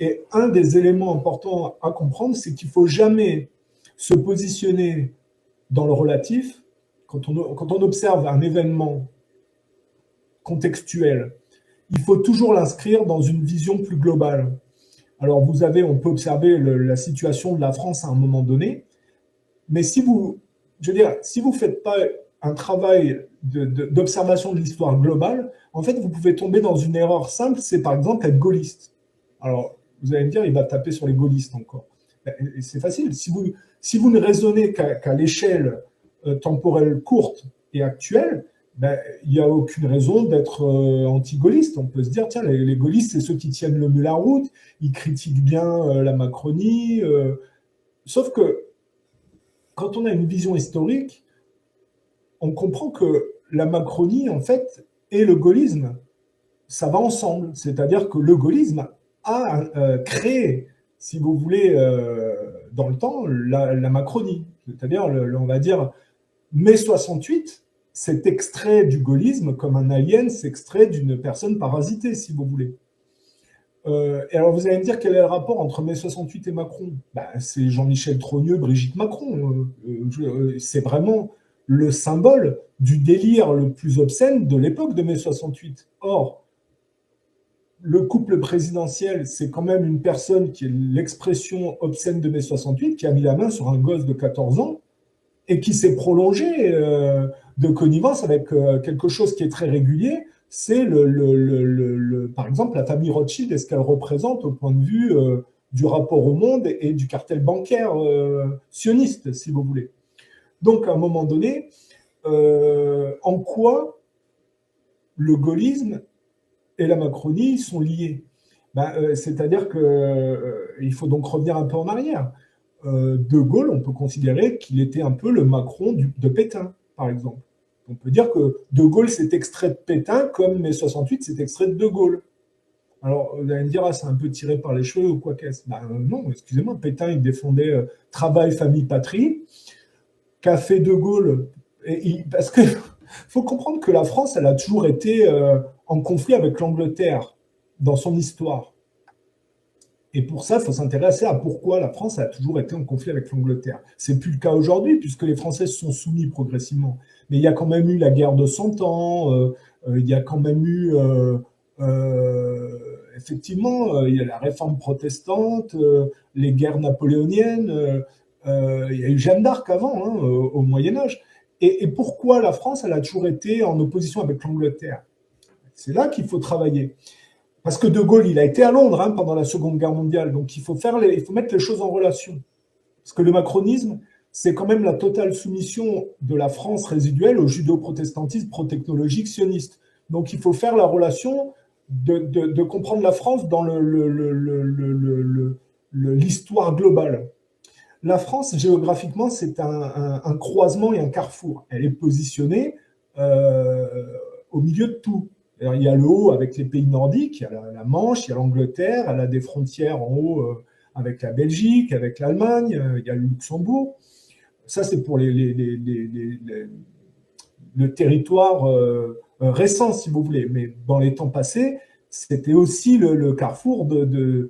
Et un des éléments importants à comprendre, c'est qu'il ne faut jamais se positionner dans le relatif. Quand on observe un événement contextuel, il faut toujours l'inscrire dans une vision plus globale. Alors, on peut observer la situation de la France à un moment donné, mais si vous ne faites pas un travail d'observation de l'histoire globale, en fait, vous pouvez tomber dans une erreur simple, c'est par exemple être gaulliste. Alors, vous allez me dire, il va taper sur les gaullistes encore. C'est facile. Si vous ne raisonnez qu'à l'échelle temporelle courte et actuelle, il n'y a aucune raison d'être anti-gaulliste. On peut se dire, tiens, les gaullistes, c'est ceux qui tiennent le mieux la route, ils critiquent bien la Macronie. Sauf que quand on a une vision historique, on comprend que la Macronie, en fait, et le gaullisme, ça va ensemble. C'est-à-dire que le gaullisme a créé, si vous voulez, dans le temps, la Macronie. C'est-à-dire, on va dire, mai 68, c'est extrait du gaullisme comme un alien, c'est extrait d'une personne parasitée, si vous voulez. Et alors, vous allez me dire quel est le rapport entre mai 68 et Macron? C'est Jean-Michel Trogneux, Brigitte Macron. C'est vraiment le symbole du délire le plus obscène de l'époque de mai 68. Or, le couple présidentiel, c'est quand même une personne qui est l'expression obscène de mai 68, qui a mis la main sur un gosse de 14 ans et qui s'est prolongé de connivence avec quelque chose qui est très régulier, c'est par exemple la famille Rothschild et ce qu'elle représente au point de vue du rapport au monde et du cartel bancaire sioniste, si vous voulez. Donc, à un moment donné, en quoi le gaullisme et la Macronie sont liés? C'est-à-dire qu'il faut donc revenir un peu en arrière. De Gaulle, on peut considérer qu'il était un peu le Macron de Pétain, par exemple. On peut dire que De Gaulle s'est extrait de Pétain comme mai 68 s'est extrait de Gaulle. Alors, vous allez me dire, c'est un peu tiré par les cheveux ou quoi qu'est-ce? Non, excusez-moi, Pétain, il défendait travail, famille, patrie. Qu'a fait De Gaulle? Parce qu'il faut comprendre que la France, elle a toujours été en conflit avec l'Angleterre dans son histoire. Et pour ça, il faut s'intéresser à pourquoi la France a toujours été en conflit avec l'Angleterre. C'est plus le cas aujourd'hui, puisque les Français se sont soumis progressivement. Mais il y a quand même eu la guerre de 100 ans, il y a quand même eu, effectivement, il y a la réforme protestante, les guerres napoléoniennes, il y a eu Jeanne d'Arc avant, hein, au Moyen-Âge. Et pourquoi la France, elle a toujours été en opposition avec l'Angleterre? C'est là qu'il faut travailler. Parce que De Gaulle, il a été à Londres pendant la Seconde Guerre mondiale, donc il faut mettre les choses en relation. Parce que le macronisme, c'est quand même la totale soumission de la France résiduelle au judéo-protestantisme pro-technologique sioniste. Donc il faut faire la relation de comprendre la France dans l'histoire globale. La France, géographiquement, c'est un croisement et un carrefour. Elle est positionnée au milieu de tout. Alors, il y a le haut avec les pays nordiques, il y a la Manche, il y a l'Angleterre, elle a des frontières en haut avec la Belgique, avec l'Allemagne, il y a le Luxembourg. Ça, c'est pour le territoire récent, si vous voulez. Mais dans les temps passés, c'était aussi le carrefour de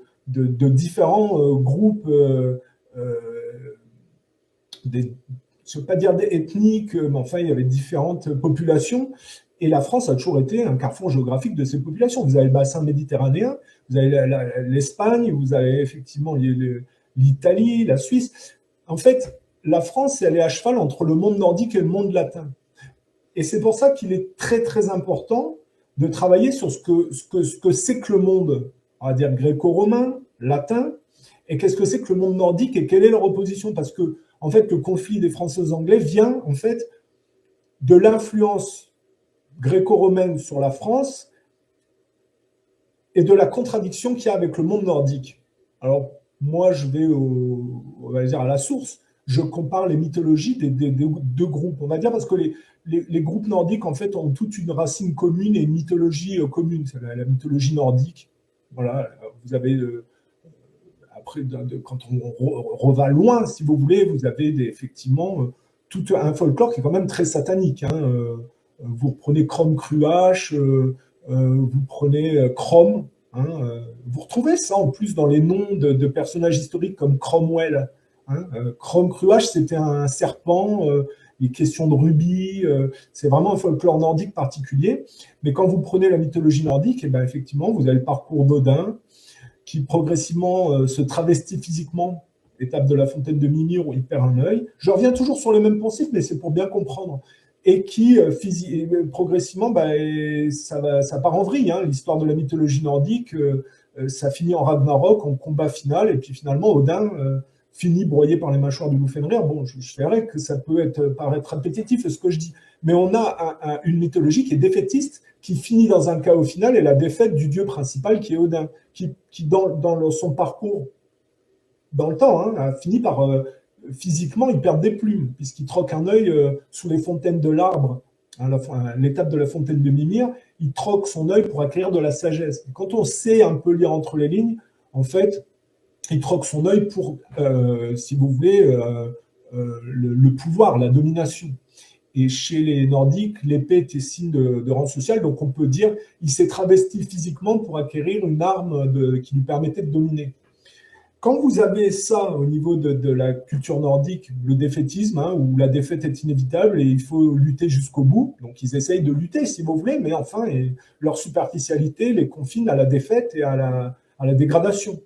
différents groupes, je ne veux pas dire ethniques, mais enfin, il y avait différentes populations. Et la France a toujours été un carrefour géographique de ces populations. Vous avez le bassin méditerranéen, vous avez l'Espagne, vous avez effectivement l'Italie, la Suisse. En fait, la France, elle est à cheval entre le monde nordique et le monde latin. Et c'est pour ça qu'il est très, très important de travailler sur ce que c'est que le monde, on va dire gréco-romain, latin, et qu'est-ce que c'est que le monde nordique et quelle est leur opposition. Parce que, en fait, le conflit des Français-Anglais vient, en fait, de l'influence gréco-romaine sur la France et de la contradiction qu'il y a avec le monde nordique. Alors, moi, je vais on va dire à la source. Je compare les mythologies des deux groupes, on va dire, parce que les groupes nordiques, en fait, ont toute une racine commune et une mythologie commune. C'est la mythologie nordique. Voilà, vous avez... après, quand on va loin, si vous voulez, vous avez effectivement tout un folklore qui est quand même très satanique. Vous prenez Crom Cruach, vous prenez Crom, hein. Vous retrouvez ça en plus dans les noms de personnages historiques comme Cromwell. Hein. Cruach, c'était un serpent. Les questions de rubis, c'est vraiment un folklore nordique particulier. Mais quand vous prenez la mythologie nordique, et ben effectivement, vous avez le parcours d'Odin, qui progressivement se travestit physiquement. L'étape de la fontaine de Mimir où il perd un œil. Je reviens toujours sur les mêmes principes, mais c'est pour bien comprendre. Et qui, progressivement, bah, ça part en vrille. Hein. L'histoire de la mythologie nordique, ça finit en Ragnarok, en combat final, et puis finalement, Odin finit broyé par les mâchoires du loup Fenrir. Bon, je verrais que ça peut paraître répétitif, ce que je dis. Mais on a une mythologie qui est défaitiste, qui finit dans un chaos final, et la défaite du dieu principal, qui est Odin, qui dans son parcours dans le temps, hein, a fini par physiquement, il perd des plumes, puisqu'il troque un œil sous les fontaines de l'arbre, hein, l'étape de la fontaine de Mimir, il troque son œil pour acquérir de la sagesse. Et quand on sait un peu lire entre les lignes, en fait, il troque son œil pour, si vous voulez, le pouvoir, la domination. Et chez les Nordiques, l'épée était signe de rang social, donc on peut dire il s'est travesti physiquement pour acquérir une arme qui lui permettait de dominer. Quand vous avez ça au niveau de la culture nordique, le défaitisme, hein, où la défaite est inévitable et il faut lutter jusqu'au bout, donc ils essayent de lutter si vous voulez, mais enfin, leur superficialité les confine à la défaite et à la dégradation.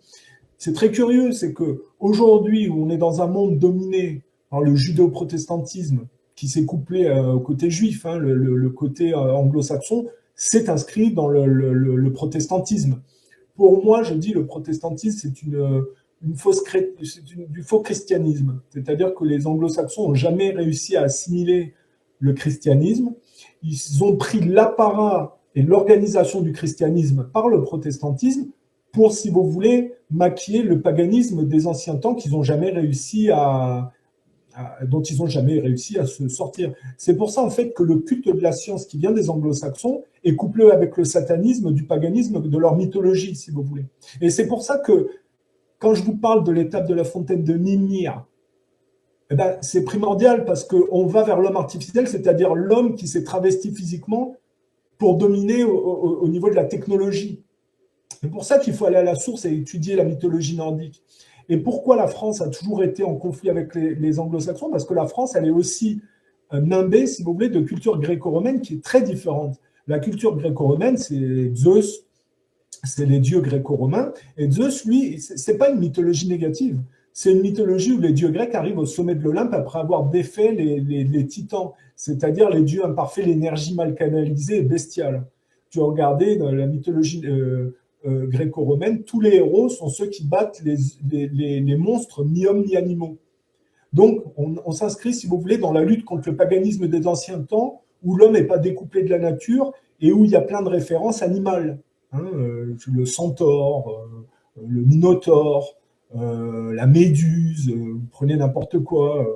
C'est très curieux, c'est qu'aujourd'hui, où on est dans un monde dominé par le judéo-protestantisme, qui s'est couplé au côté juif, hein, le côté anglo-saxon, s'est inscrit dans le protestantisme. Pour moi, je dis le protestantisme, c'est du faux christianisme. C'est-à-dire que les anglo-saxons n'ont jamais réussi à assimiler le christianisme. Ils ont pris l'apparat et l'organisation du christianisme par le protestantisme pour, si vous voulez, maquiller le paganisme des anciens temps qu'ils n'ont jamais réussi dont ils n'ont jamais réussi à se sortir. C'est pour ça, en fait, que le culte de la science qui vient des anglo-saxons est couplé avec le satanisme du paganisme de leur mythologie, si vous voulez. Et c'est pour ça que, quand je vous parle de l'étape de la fontaine de Mimir, eh ben, c'est primordial parce qu'on va vers l'homme artificiel, c'est-à-dire l'homme qui s'est travesti physiquement pour dominer au niveau de la technologie. C'est pour ça qu'il faut aller à la source et étudier la mythologie nordique. Et pourquoi la France a toujours été en conflit avec les anglo-saxons? Parce que la France, elle est aussi nimbée, si vous voulez, de culture gréco-romaine qui est très différente. La culture gréco-romaine, c'est Zeus, c'est les dieux gréco-romains. Et Zeus, lui, c'est pas une mythologie négative. C'est une mythologie où les dieux grecs arrivent au sommet de l'Olympe après avoir défait les titans, c'est-à-dire les dieux imparfaits, l'énergie mal canalisée et bestiale. Tu as regardé dans la mythologie gréco-romaine, tous les héros sont ceux qui battent les monstres mi-hommes, mi-animaux. Donc, on s'inscrit, si vous voulez, dans la lutte contre le paganisme des anciens temps, où l'homme n'est pas découplé de la nature et où il y a plein de références animales. Hein, le centaure, le minotaure, la méduse, vous prenez n'importe quoi.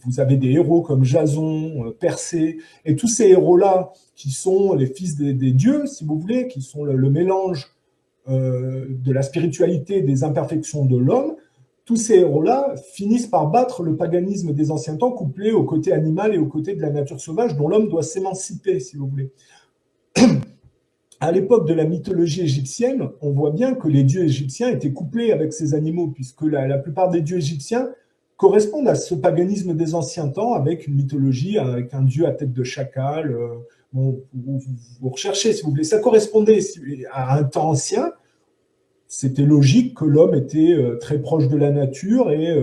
Vous avez des héros comme Jason, Persée, et tous ces héros-là, qui sont les fils des dieux, si vous voulez, qui sont le mélange de la spiritualité, des imperfections de l'homme, tous ces héros-là finissent par battre le paganisme des anciens temps, couplé au côté animal et au côté de la nature sauvage, dont l'homme doit s'émanciper, si vous voulez. À l'époque de la mythologie égyptienne, on voit bien que les dieux égyptiens étaient couplés avec ces animaux, puisque la plupart des dieux égyptiens correspondent à ce paganisme des anciens temps, avec une mythologie, avec un dieu à tête de chacal. Bon, vous recherchez, si vous voulez. Ça correspondait à un temps ancien. C'était logique que l'homme était très proche de la nature et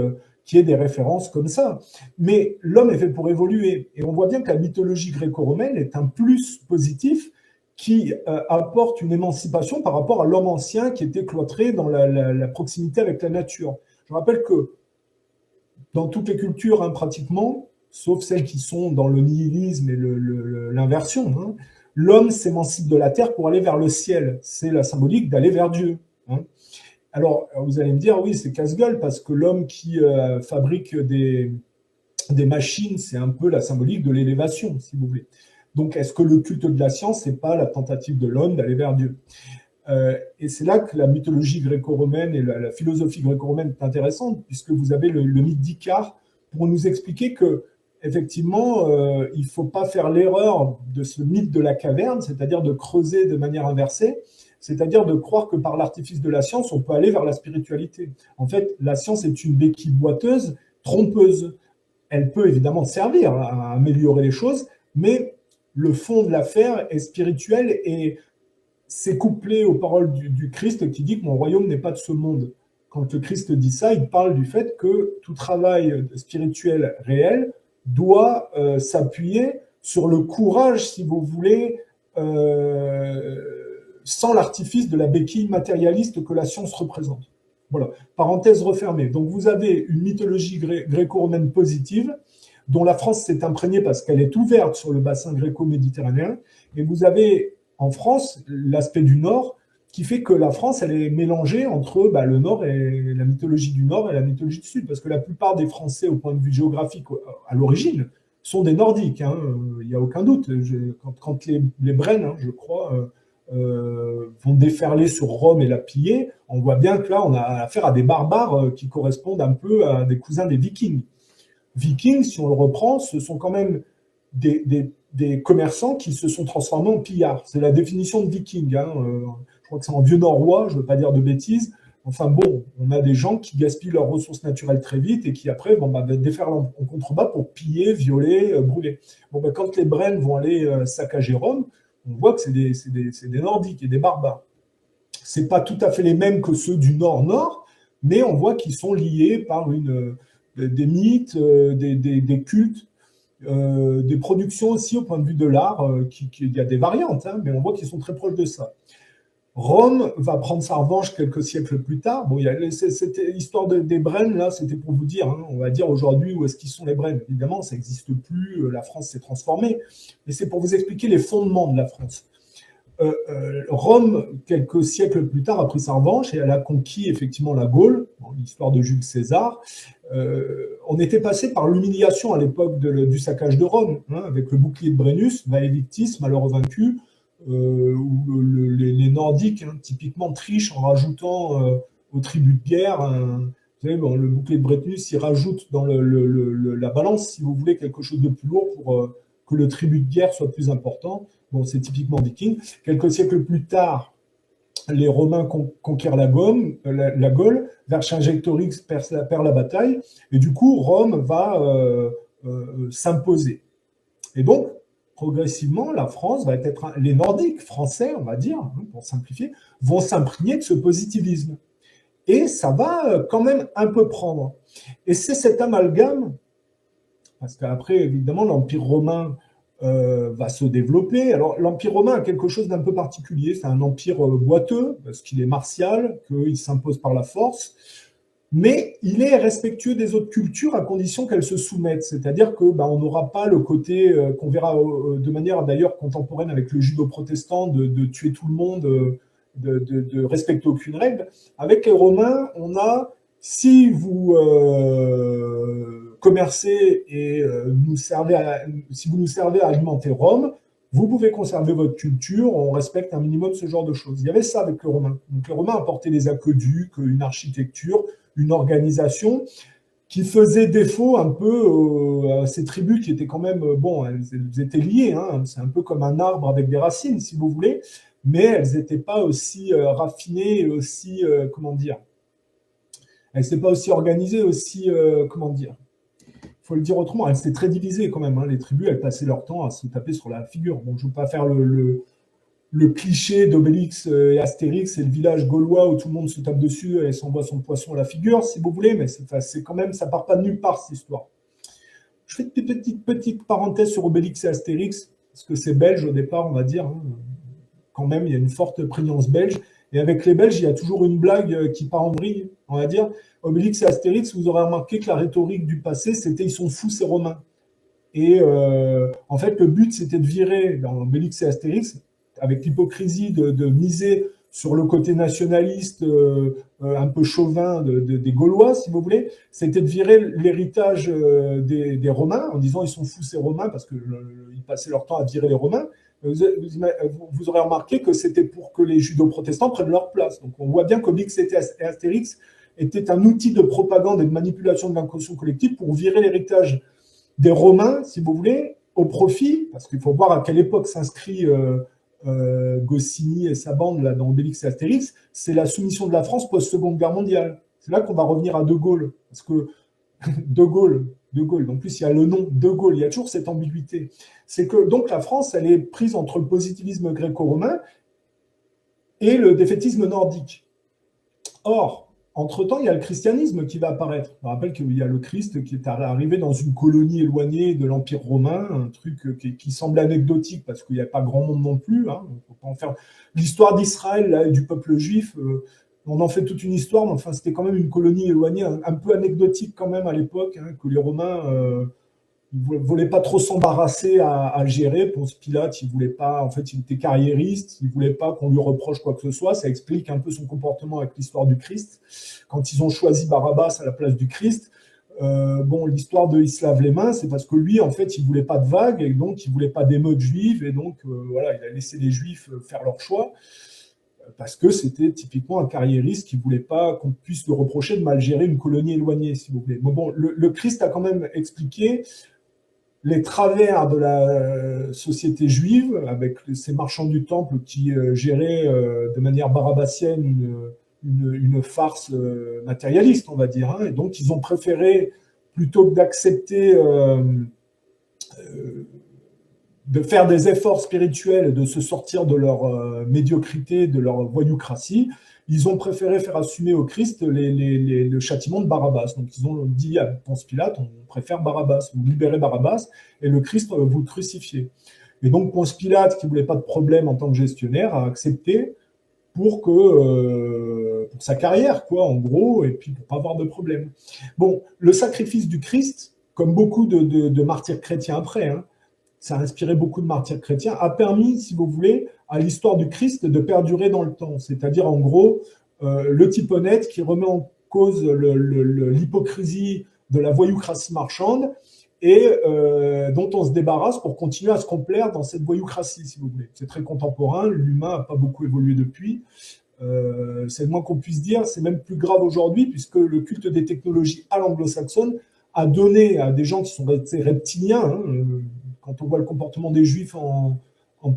qu'il y ait des références comme ça. Mais l'homme est fait pour évoluer. Et on voit bien que la mythologie gréco-romaine est un plus positif qui apporte une émancipation par rapport à l'homme ancien qui était cloîtré dans la proximité avec la nature. Je rappelle que dans toutes les cultures, hein, pratiquement, sauf celles qui sont dans le nihilisme et l'inversion, hein, l'homme s'émancipe de la terre pour aller vers le ciel. C'est la symbolique d'aller vers Dieu. Hein. Alors, vous allez me dire, oui, c'est casse-gueule, parce que l'homme qui fabrique des machines, c'est un peu la symbolique de l'élévation, si vous voulez. Donc, est-ce que le culte de la science, c'est pas la tentative de l'homme d'aller vers Dieu? Et c'est là que la mythologie gréco-romaine et la philosophie gréco-romaine est intéressante, puisque vous avez le mythe d'Icare pour nous expliquer que, effectivement, il ne faut pas faire l'erreur de ce mythe de la caverne, c'est-à-dire de creuser de manière inversée. c'est-à-dire de croire que par l'artifice de la science, on peut aller vers la spiritualité. En fait, la science est une béquille boiteuse, trompeuse. Elle peut évidemment servir à améliorer les choses, mais le fond de l'affaire est spirituel et c'est couplé aux paroles du Christ qui dit que mon royaume n'est pas de ce monde. Quand le Christ dit ça, il parle du fait que tout travail spirituel réel doit s'appuyer sur le courage, si vous voulez, sans l'artifice de la béquille matérialiste que la science représente. Voilà, parenthèse refermée. Donc vous avez une mythologie gréco-romaine positive, dont la France s'est imprégnée parce qu'elle est ouverte sur le bassin gréco-méditerranéen, et vous avez en France l'aspect du Nord, qui fait que la France, elle est mélangée entre le Nord et la mythologie du Nord et la mythologie du Sud, parce que la plupart des Français, au point de vue géographique, à l'origine, sont des Nordiques, il n'y a aucun doute. Quand les Brennes, je crois, vont déferler sur Rome et la piller, on voit bien que là, on a affaire à des barbares qui correspondent un peu à des cousins des Vikings. Vikings, si on le reprend, ce sont quand même des commerçants qui se sont transformés en pillards. C'est la définition de Viking. Je crois que c'est en vieux norrois, je ne veux pas dire de bêtises. Enfin bon, on a des gens qui gaspillent leurs ressources naturelles très vite et qui après déferlent en contrebas pour piller, violer, brûler. Quand les Brennes vont aller saccager Rome, on voit que c'est des Nordiques et des barbares. Ce n'est pas tout à fait les mêmes que ceux du Nord-Nord, mais on voit qu'ils sont liés par des mythes, des cultes, des productions aussi au point de vue de l'art. Il y a des variantes, mais on voit qu'ils sont très proches de ça. Rome va prendre sa revanche quelques siècles plus tard. Bon, cette histoire des Brennes, là, c'était pour vous dire, on va dire aujourd'hui où est-ce qu'ils sont les Brennes. Évidemment, ça n'existe plus, la France s'est transformée, mais c'est pour vous expliquer les fondements de la France. Rome, quelques siècles plus tard, a pris sa revanche et elle a conquis effectivement la Gaule, l'histoire de Jules César. On était passé par l'humiliation à l'époque du saccage de Rome, avec le bouclier de Brennus, Vae Victis, malheureux vaincu, où les Nordiques, typiquement, trichent en rajoutant au tribut de guerre, vous savez, le bouclier de Brennus, il rajoute dans la balance, si vous voulez, quelque chose de plus lourd pour que le tribut de guerre soit plus important. Bon, c'est typiquement viking. Quelques siècles plus tard, les Romains conquièrent la Gaule, Vercingétorix perd la bataille, et du coup, Rome va s'imposer. Et donc, progressivement, la France va être... Les Nordiques français, on va dire, pour simplifier, vont s'imprégner de ce positivisme. Et ça va quand même un peu prendre. Et c'est cet amalgame, parce qu'après, évidemment, l'Empire romain va se développer. Alors, l'Empire romain a quelque chose d'un peu particulier. C'est un empire boiteux, parce qu'il est martial, qu'il s'impose par la force, mais il est respectueux des autres cultures à condition qu'elles se soumettent. C'est-à-dire qu'on n'aura pas le côté qu'on verra de manière d'ailleurs contemporaine avec le judo-protestant de tuer tout le monde, de respecter aucune règle. Avec les Romains, on a, si vous commercez et si vous nous servez à alimenter Rome, vous pouvez conserver votre culture, on respecte un minimum ce genre de choses. Il y avait ça avec les Romains. Donc les Romains apportaient des aqueducs, une architecture, une organisation qui faisait défaut un peu à ces tribus qui étaient quand même, elles étaient liées, c'est un peu comme un arbre avec des racines, si vous voulez, mais elles n'étaient pas aussi raffinées, aussi, elles n'étaient pas aussi organisées, aussi, il faut le dire autrement, elles étaient très divisées quand même, les tribus, elles passaient leur temps à se taper sur la figure. Bon, je ne veux pas faire le cliché d'Obélix et Astérix, c'est le village gaulois où tout le monde se tape dessus et s'envoie son poisson à la figure, si vous voulez, mais c'est quand même, ça part pas de nulle part, cette histoire. Je fais des petites parenthèses sur Obélix et Astérix, parce que c'est belge au départ, on va dire, quand même, il y a une forte prégnance belge, et avec les Belges, il y a toujours une blague qui part en vrille, on va dire. Obélix et Astérix, vous aurez remarqué que la rhétorique du passé, c'était « ils sont fous, ces Romains ». Et en fait, le but, c'était de virer dans Obélix et Astérix, avec l'hypocrisie de miser sur le côté nationaliste un peu chauvin des Gaulois, si vous voulez, c'était de virer l'héritage des Romains en disant ils sont fous ces Romains parce qu'ils passaient leur temps à virer les Romains. Vous aurez remarqué que c'était pour que les judo-protestants prennent leur place. Donc on voit bien qu'Obélix et Astérix étaient un outil de propagande et de manipulation de l'inconscient collectif pour virer l'héritage des Romains, si vous voulez, au profit, parce qu'il faut voir à quelle époque s'inscrit Goscinny et sa bande là, dans Obélix et Astérix, c'est la soumission de la France post-Seconde Guerre mondiale. C'est là qu'on va revenir à De Gaulle. Parce que De Gaulle, en plus il y a le nom De Gaulle, il y a toujours cette ambiguïté. C'est que donc la France, elle est prise entre le positivisme gréco-romain et le défaitisme nordique. Or, entre-temps, il y a le christianisme qui va apparaître. Je me rappelle qu'il y a le Christ qui est arrivé dans une colonie éloignée de l'Empire romain, un truc qui semble anecdotique parce qu'il n'y a pas grand monde non plus. Hein. Faut pas en faire... L'histoire d'Israël et du peuple juif, on en fait toute une histoire, mais enfin, c'était quand même une colonie éloignée, un peu anecdotique quand même à l'époque, hein, que les Romains ne voulaient pas trop s'embarrasser à gérer. Ponce Pilate, il voulait pas, en fait, il était carriériste, il voulait pas qu'on lui reproche quoi que ce soit. Ça explique un peu son comportement avec l'histoire du Christ. Quand ils ont choisi Barabbas à la place du Christ, l'histoire de il se lave les mains, c'est parce que lui, en fait, il voulait pas de vagues et donc il voulait pas d'émeutes juives et donc voilà, il a laissé les Juifs faire leur choix parce que c'était typiquement un carriériste qui voulait pas qu'on puisse le reprocher de mal gérer une colonie éloignée, si vous voulez. Mais bon, le Christ a quand même expliqué les travers de la société juive, avec ces marchands du temple qui géraient de manière barabassienne une farce matérialiste, on va dire. Hein. Et donc, ils ont préféré, plutôt que d'accepter de faire des efforts spirituels, de se sortir de leur médiocrité, de leur voyoucratie, ils ont préféré faire assumer au Christ le châtiment de Barabbas. Donc ils ont dit à Ponce Pilate, on préfère Barabbas, vous libérez Barabbas, et le Christ, vous le crucifiez. Et donc Ponce Pilate, qui ne voulait pas de problème en tant que gestionnaire, a accepté pour sa carrière, quoi, en gros, et puis pour pas avoir de problème. Bon, le sacrifice du Christ, comme beaucoup de martyrs chrétiens après, hein, ça a inspiré beaucoup de martyrs chrétiens, a permis, si vous voulez, à l'histoire du Christ de perdurer dans le temps. C'est-à-dire, en gros, le type honnête qui remet en cause l'hypocrisie de la voyoucratie marchande et dont on se débarrasse pour continuer à se complaire dans cette voyoucratie, si vous voulez. C'est très contemporain, l'humain n'a pas beaucoup évolué depuis. C'est le moins qu'on puisse dire. C'est même plus grave aujourd'hui, puisque le culte des technologies à l'anglo-saxonne a donné à des gens qui sont restés reptiliens, hein, quand on voit le comportement des Juifs en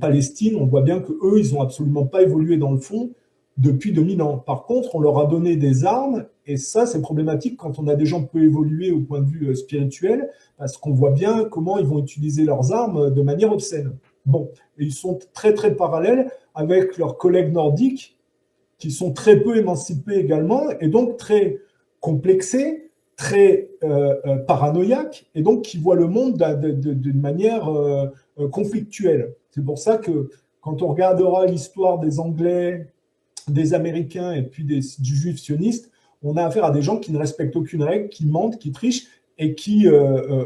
Palestine, on voit bien qu'eux, ils n'ont absolument pas évolué dans le fond depuis 2000 ans. Par contre, on leur a donné des armes, et ça, c'est problématique quand on a des gens peu évolués au point de vue spirituel, parce qu'on voit bien comment ils vont utiliser leurs armes de manière obscène. Bon, et ils sont très très parallèles avec leurs collègues nordiques, qui sont très peu émancipés également, et donc très complexés, très paranoïaques, et donc qui voient le monde d'une manière conflictuelle. C'est pour ça que quand on regardera l'histoire des Anglais, des Américains et puis du juif sioniste, on a affaire à des gens qui ne respectent aucune règle, qui mentent, qui trichent et qui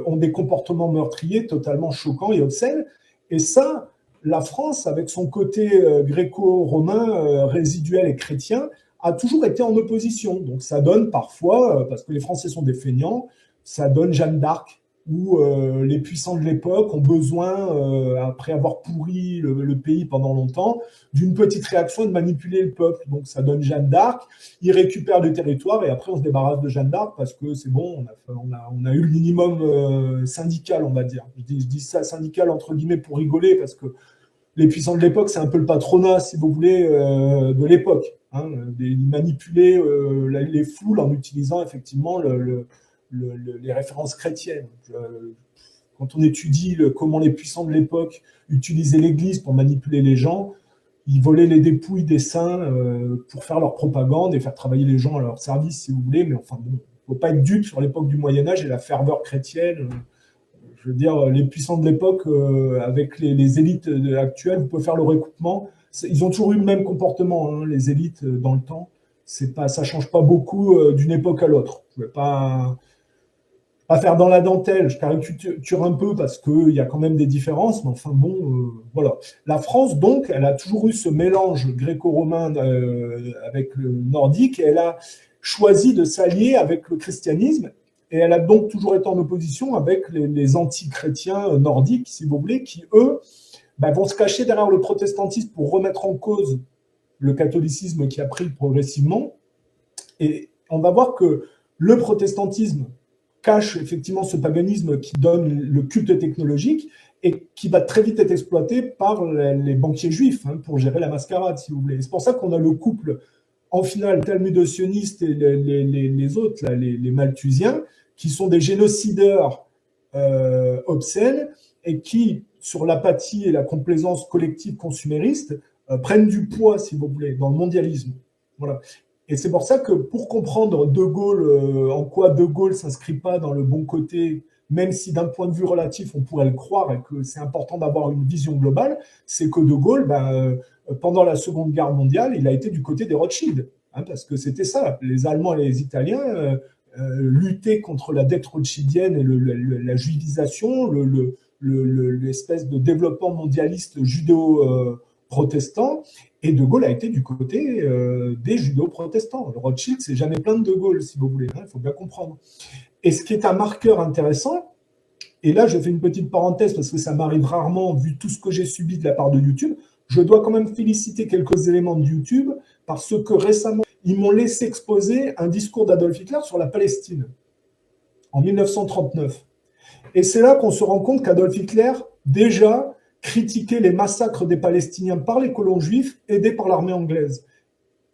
ont des comportements meurtriers totalement choquants et obscènes. Et ça, la France, avec son côté gréco-romain résiduel et chrétien, a toujours été en opposition. Donc ça donne parfois, parce que les Français sont des feignants, ça donne Jeanne d'Arc, où les puissants de l'époque ont besoin, après avoir pourri le pays pendant longtemps, d'une petite réaction et de manipuler le peuple. Donc ça donne Jeanne d'Arc, ils récupèrent le territoire et après on se débarrasse de Jeanne d'Arc parce que c'est bon, on a eu le minimum syndical, on va dire. Je dis ça syndical entre guillemets pour rigoler parce que les puissants de l'époque, c'est un peu le patronat, si vous voulez, de l'époque. Hein, manipuler les foules en utilisant effectivement les références chrétiennes. Quand on étudie comment les puissants de l'époque utilisaient l'Église pour manipuler les gens, ils volaient les dépouilles des saints pour faire leur propagande et faire travailler les gens à leur service, si vous voulez. Mais enfin, bon, il ne faut pas être dupe sur l'époque du Moyen-Âge et la ferveur chrétienne. Je veux dire, les puissants de l'époque, avec les élites actuelles, vous pouvez faire le recoupement. Ils ont toujours eu le même comportement, hein, les élites, dans le temps. Ça ne change pas beaucoup d'une époque à l'autre. Je ne vais pas faire dans la dentelle, je caricature un peu parce qu'il y a quand même des différences, mais enfin bon, voilà. La France, donc, elle a toujours eu ce mélange gréco-romain avec le nordique, et elle a choisi de s'allier avec le christianisme, et elle a donc toujours été en opposition avec les anti-chrétiens nordiques, si vous voulez, qui, eux, vont se cacher derrière le protestantisme pour remettre en cause le catholicisme qui a pris progressivement. Et on va voir que le protestantisme cache effectivement ce paganisme qui donne le culte technologique, et qui va très vite être exploité par les banquiers juifs pour gérer la mascarade, si vous voulez. C'est pour ça qu'on a le couple, en finale, talmudo-sioniste et les autres, là, les malthusiens, qui sont des génocideurs obscènes et qui, sur l'apathie et la complaisance collective consumériste, prennent du poids, si vous voulez, dans le mondialisme. Voilà. Et c'est pour ça que pour comprendre De Gaulle, en quoi De Gaulle ne s'inscrit pas dans le bon côté, même si d'un point de vue relatif, on pourrait le croire et que c'est important d'avoir une vision globale, c'est que De Gaulle, pendant la Seconde Guerre mondiale, il a été du côté des Rothschild, parce que c'était ça. Les Allemands et les Italiens luttaient contre la dette rothschildienne et la juivisation, l'espèce de développement mondialiste judéo-protestant, et De Gaulle a été du côté des judéo-protestants. Le Rothschild, c'est jamais plein de Gaulle, si vous voulez, il faut bien comprendre. Et ce qui est un marqueur intéressant, et là je fais une petite parenthèse parce que ça m'arrive rarement vu tout ce que j'ai subi de la part de YouTube, je dois quand même féliciter quelques éléments de YouTube parce que récemment, ils m'ont laissé exposer un discours d'Adolf Hitler sur la Palestine en 1939. Et c'est là qu'on se rend compte qu'Adolf Hitler, déjà, critiquait les massacres des Palestiniens par les colons juifs aidés par l'armée anglaise.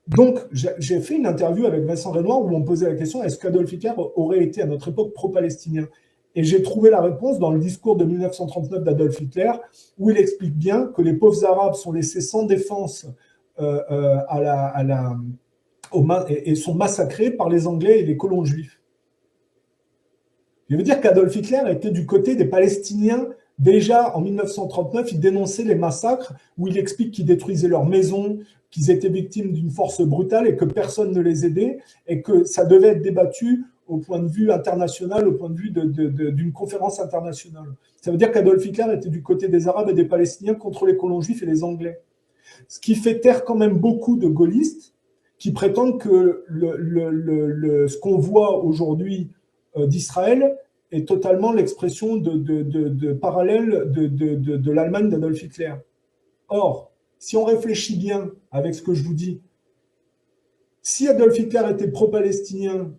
Donc, j'ai fait une interview avec Vincent Renoir où on posait la question, est-ce qu'Adolf Hitler aurait été à notre époque pro-palestinien? Et j'ai trouvé la réponse dans le discours de 1939 d'Adolf Hitler, où il explique bien que les pauvres Arabes sont laissés sans défense et sont massacrés par les Anglais et les colons juifs. Je veux dire qu'Adolf Hitler était du côté des Palestiniens. Déjà, en 1939, il dénonçait les massacres où il explique qu'ils détruisaient leurs maisons, qu'ils étaient victimes d'une force brutale et que personne ne les aidait et que ça devait être débattu au point de vue international, au point de vue d'une conférence internationale. Ça veut dire qu'Adolf Hitler était du côté des Arabes et des Palestiniens contre les colons juifs et les Anglais. Ce qui fait taire quand même beaucoup de gaullistes qui prétendent que ce qu'on voit aujourd'hui d'Israël est totalement l'expression de parallèle de l'Allemagne d'Adolf Hitler. Or, si on réfléchit bien avec ce que je vous dis, si Adolf Hitler était pro-palestinien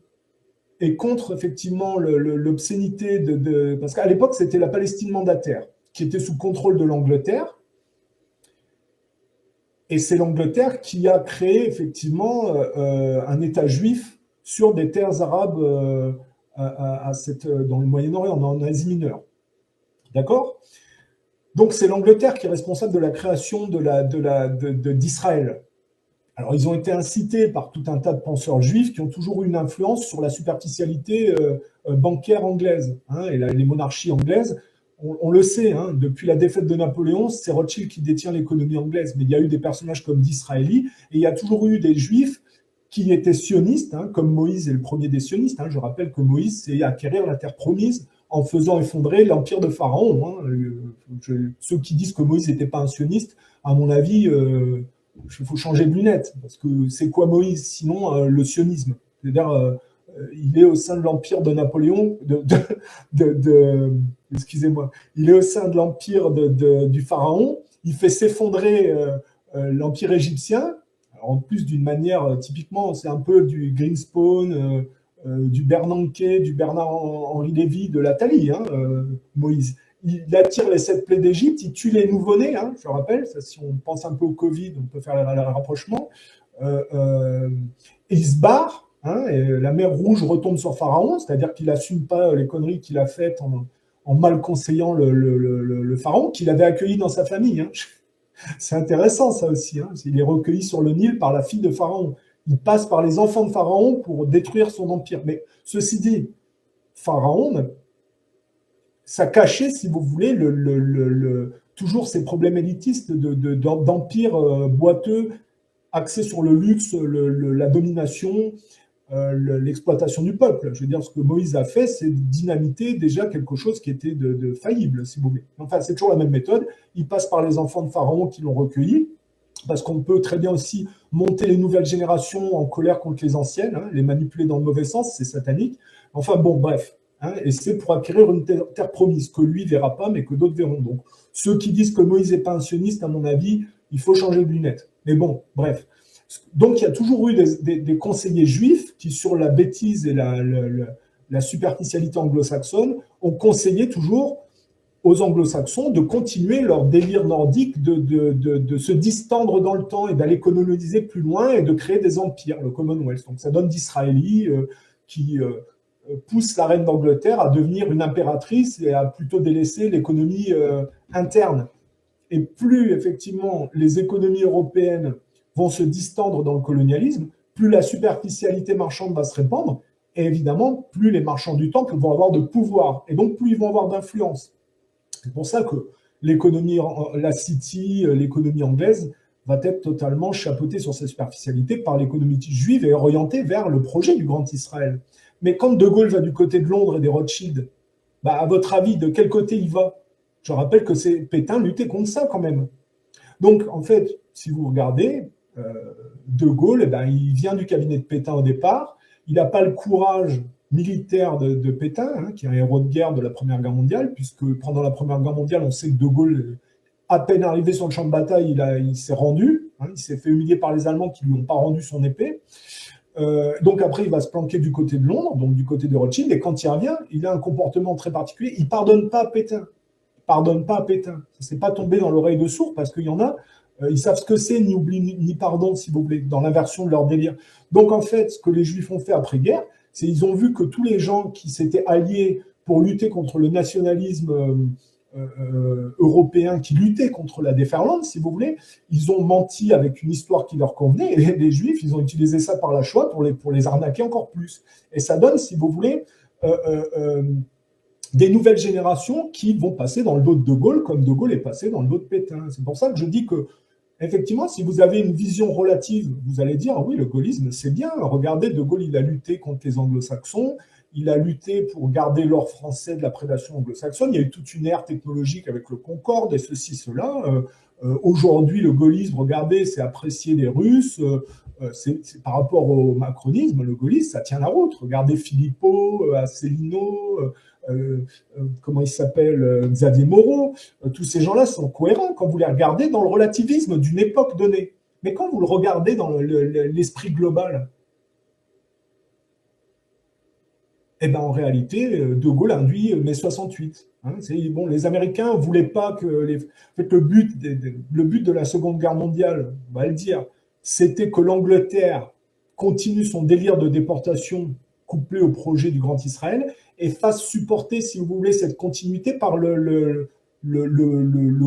et contre effectivement l'obscénité parce qu'à l'époque c'était la Palestine mandataire qui était sous contrôle de l'Angleterre, et c'est l'Angleterre qui a créé effectivement un État juif sur des terres arabes dans le Moyen-Orient, en Asie mineure. D'accord? Donc c'est l'Angleterre qui est responsable de la création d'Israël. Alors ils ont été incités par tout un tas de penseurs juifs qui ont toujours eu une influence sur la superficialité bancaire anglaise et les monarchies anglaises. On le sait, depuis la défaite de Napoléon, c'est Rothschild qui détient l'économie anglaise, mais il y a eu des personnages comme Disraeli, et il y a toujours eu des juifs qui étaient sionistes, comme Moïse est le premier des sionistes. Je rappelle que Moïse, c'est acquérir la terre promise en faisant effondrer l'empire de Pharaon. Ceux qui disent que Moïse n'était pas un sioniste, à mon avis, il faut changer de lunettes, parce que c'est quoi Moïse, sinon le sionisme? C'est-à-dire, il est au sein de l'empire de Napoléon, excusez-moi, il est au sein de l'empire du Pharaon, il fait s'effondrer l'empire égyptien, alors en plus d'une manière, typiquement, c'est un peu du Greenspan, du Bernanke, du Bernard-Henri Lévy, de l'Atali, Moïse. Il attire les 7 plaies d'Égypte, il tue les nouveau-nés, je rappelle, ça, si on pense un peu au Covid, on peut faire le rapprochement, et il se barre, et la mer Rouge retombe sur Pharaon, c'est-à-dire qu'il n'assume pas les conneries qu'il a faites en mal conseillant le Pharaon, qu'il avait accueilli dans sa famille. C'est intéressant ça aussi, il est recueilli sur le Nil par la fille de Pharaon. Il passe par les enfants de Pharaon pour détruire son empire. Mais ceci dit, Pharaon, ça cachait, si vous voulez, toujours ces problèmes élitistes d'empire boiteux, axé sur le luxe, la domination, l'exploitation du peuple. Je veux dire, ce que Moïse a fait, c'est dynamiter déjà quelque chose qui était de faillible, si vous voulez. Enfin, c'est toujours la même méthode. Il passe par les enfants de Pharaon qui l'ont recueilli, parce qu'on peut très bien aussi monter les nouvelles générations en colère contre les anciennes, les manipuler dans le mauvais sens, c'est satanique. Enfin bon, bref. Et c'est pour acquérir une terre promise, que lui ne verra pas, mais que d'autres verront. Donc, ceux qui disent que Moïse n'est pas un sioniste, à mon avis, il faut changer de lunettes. Mais bon, bref. Donc, il y a toujours eu des conseillers juifs qui, sur la bêtise et la superficialité anglo-saxonne, ont conseillé toujours aux anglo-saxons de continuer leur délire nordique de se distendre dans le temps et d'aller coloniser plus loin et de créer des empires, le Commonwealth. Donc ça donne d'Israéli qui pousse la reine d'Angleterre à devenir une impératrice et à plutôt délaisser l'économie interne. Et plus effectivement les économies européennes vont se distendre dans le colonialisme, plus la superficialité marchande va se répandre, et évidemment, plus les marchands du temple vont avoir de pouvoir, et donc plus ils vont avoir d'influence. C'est pour ça que l'économie, la City, l'économie anglaise, va être totalement chapeautée sur sa superficialité par l'économie juive et orientée vers le projet du Grand Israël. Mais quand De Gaulle va du côté de Londres et des Rothschild, bah, à votre avis, de quel côté il va? Je rappelle que c'est Pétain luttait contre ça quand même. Donc, en fait, si vous regardez, De Gaulle, eh ben, il vient du cabinet de Pétain au départ. Il n'a pas le courage militaire de Pétain, hein, qui est un héros de guerre de la Première Guerre mondiale, puisque pendant la Première Guerre mondiale, on sait que De Gaulle, à peine arrivé sur le champ de bataille, il s'est rendu. Hein, il s'est fait humilier par les Allemands qui ne lui ont pas rendu son épée. Donc après, il va se planquer du côté de Londres, donc du côté de Rothschild, et quand il revient, il a un comportement très particulier. Il ne pardonne pas à Pétain. Pardonne pas à Pétain. Ça ne s'est pas tombé dans l'oreille de sourd parce qu'il y en a, ils savent ce que c'est, ni oubli, ni pardon, si vous voulez, dans l'inversion de leur délire. Donc en fait, ce que les Juifs ont fait après-guerre, c'est qu'ils ont vu que tous les gens qui s'étaient alliés pour lutter contre le nationalisme européen, qui luttaient contre la déferlante, si vous voulez, ils ont menti avec une histoire qui leur convenait, et les Juifs, ils ont utilisé ça par la Shoah pour les arnaquer encore plus. Et ça donne, si vous voulez, des nouvelles générations qui vont passer dans le dos de De Gaulle comme De Gaulle est passé dans le dos de Pétain. C'est pour ça que je dis que, effectivement, si vous avez une vision relative, vous allez dire, oui, le gaullisme, c'est bien. Regardez, De Gaulle, il a lutté contre les anglo-saxons, il a lutté pour garder l'or français de la prédation anglo-saxonne, il y a eu toute une ère technologique avec le Concorde et ceci, cela. Aujourd'hui, le gaullisme, regardez, c'est apprécié des Russes. C'est par rapport au macronisme, le gaullisme, ça tient la route. Regardez Philippot, Asselineau, comment il s'appelle, Xavier Moreau, tous ces gens-là sont cohérents quand vous les regardez dans le relativisme d'une époque donnée. Mais quand vous le regardez dans l'esprit global, eh ben, en réalité, De Gaulle induit mai 68. Hein, bon, les Américains ne voulaient pas que... En fait, le but de la Seconde Guerre mondiale, on va le dire, c'était que l'Angleterre continue son délire de déportation couplé au projet du Grand Israël et fasse supporter, si vous voulez, cette continuité par le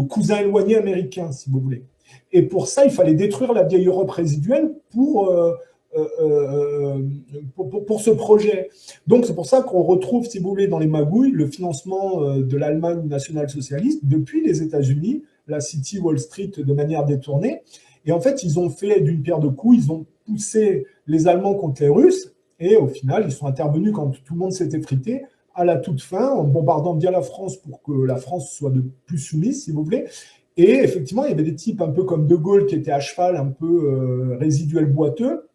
cousin éloigné américain, si vous voulez. Et pour ça, il fallait détruire la vieille Europe résiduelle pour ce projet. Donc c'est pour ça qu'on retrouve, si vous voulez, dans les magouilles, le financement de l'Allemagne nationale-socialiste depuis les États-Unis, la City, Wall Street, de manière détournée. Et en fait, ils ont fait d'une pierre deux coups, ils ont poussé les Allemands contre les Russes, et au final, ils sont intervenus quand tout le monde s'était frité, à la toute fin, en bombardant bien la France pour que la France soit de plus soumise, si vous voulez. Et effectivement, il y avait des types un peu comme De Gaulle qui étaient à cheval, un peu résiduels boiteux.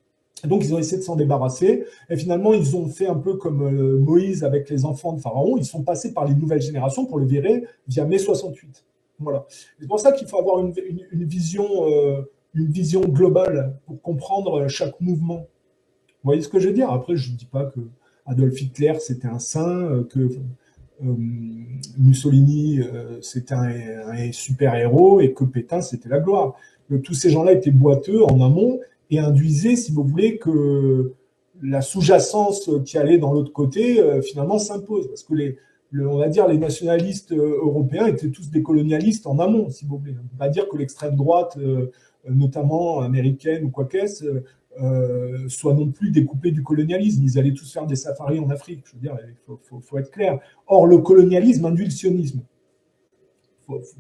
Donc, ils ont essayé de s'en débarrasser. Et finalement, ils ont fait un peu comme Moïse avec les enfants de Pharaon. Ils sont passés par les nouvelles générations pour le virer via mai 68. Voilà. C'est pour ça qu'il faut avoir une vision globale pour comprendre chaque mouvement. Vous voyez ce que je veux dire? Après, je ne dis pas que Adolf Hitler, c'était un saint, que Mussolini, c'était un super-héros et que Pétain, c'était la gloire. Tous ces gens-là étaient boiteux en amont et induisaient, si vous voulez, que la sous-jacence qui allait dans l'autre côté, finalement, s'impose. Parce que on va dire les nationalistes européens étaient tous des colonialistes en amont, si vous voulez. On ne peut pas dire que l'extrême droite, notamment américaine ou quoi qu'est-ce, soit non plus découpés du colonialisme. Ils allaient tous faire des safaris en Afrique. Je veux dire, il faut être clair. Or, le colonialisme induit le sionisme.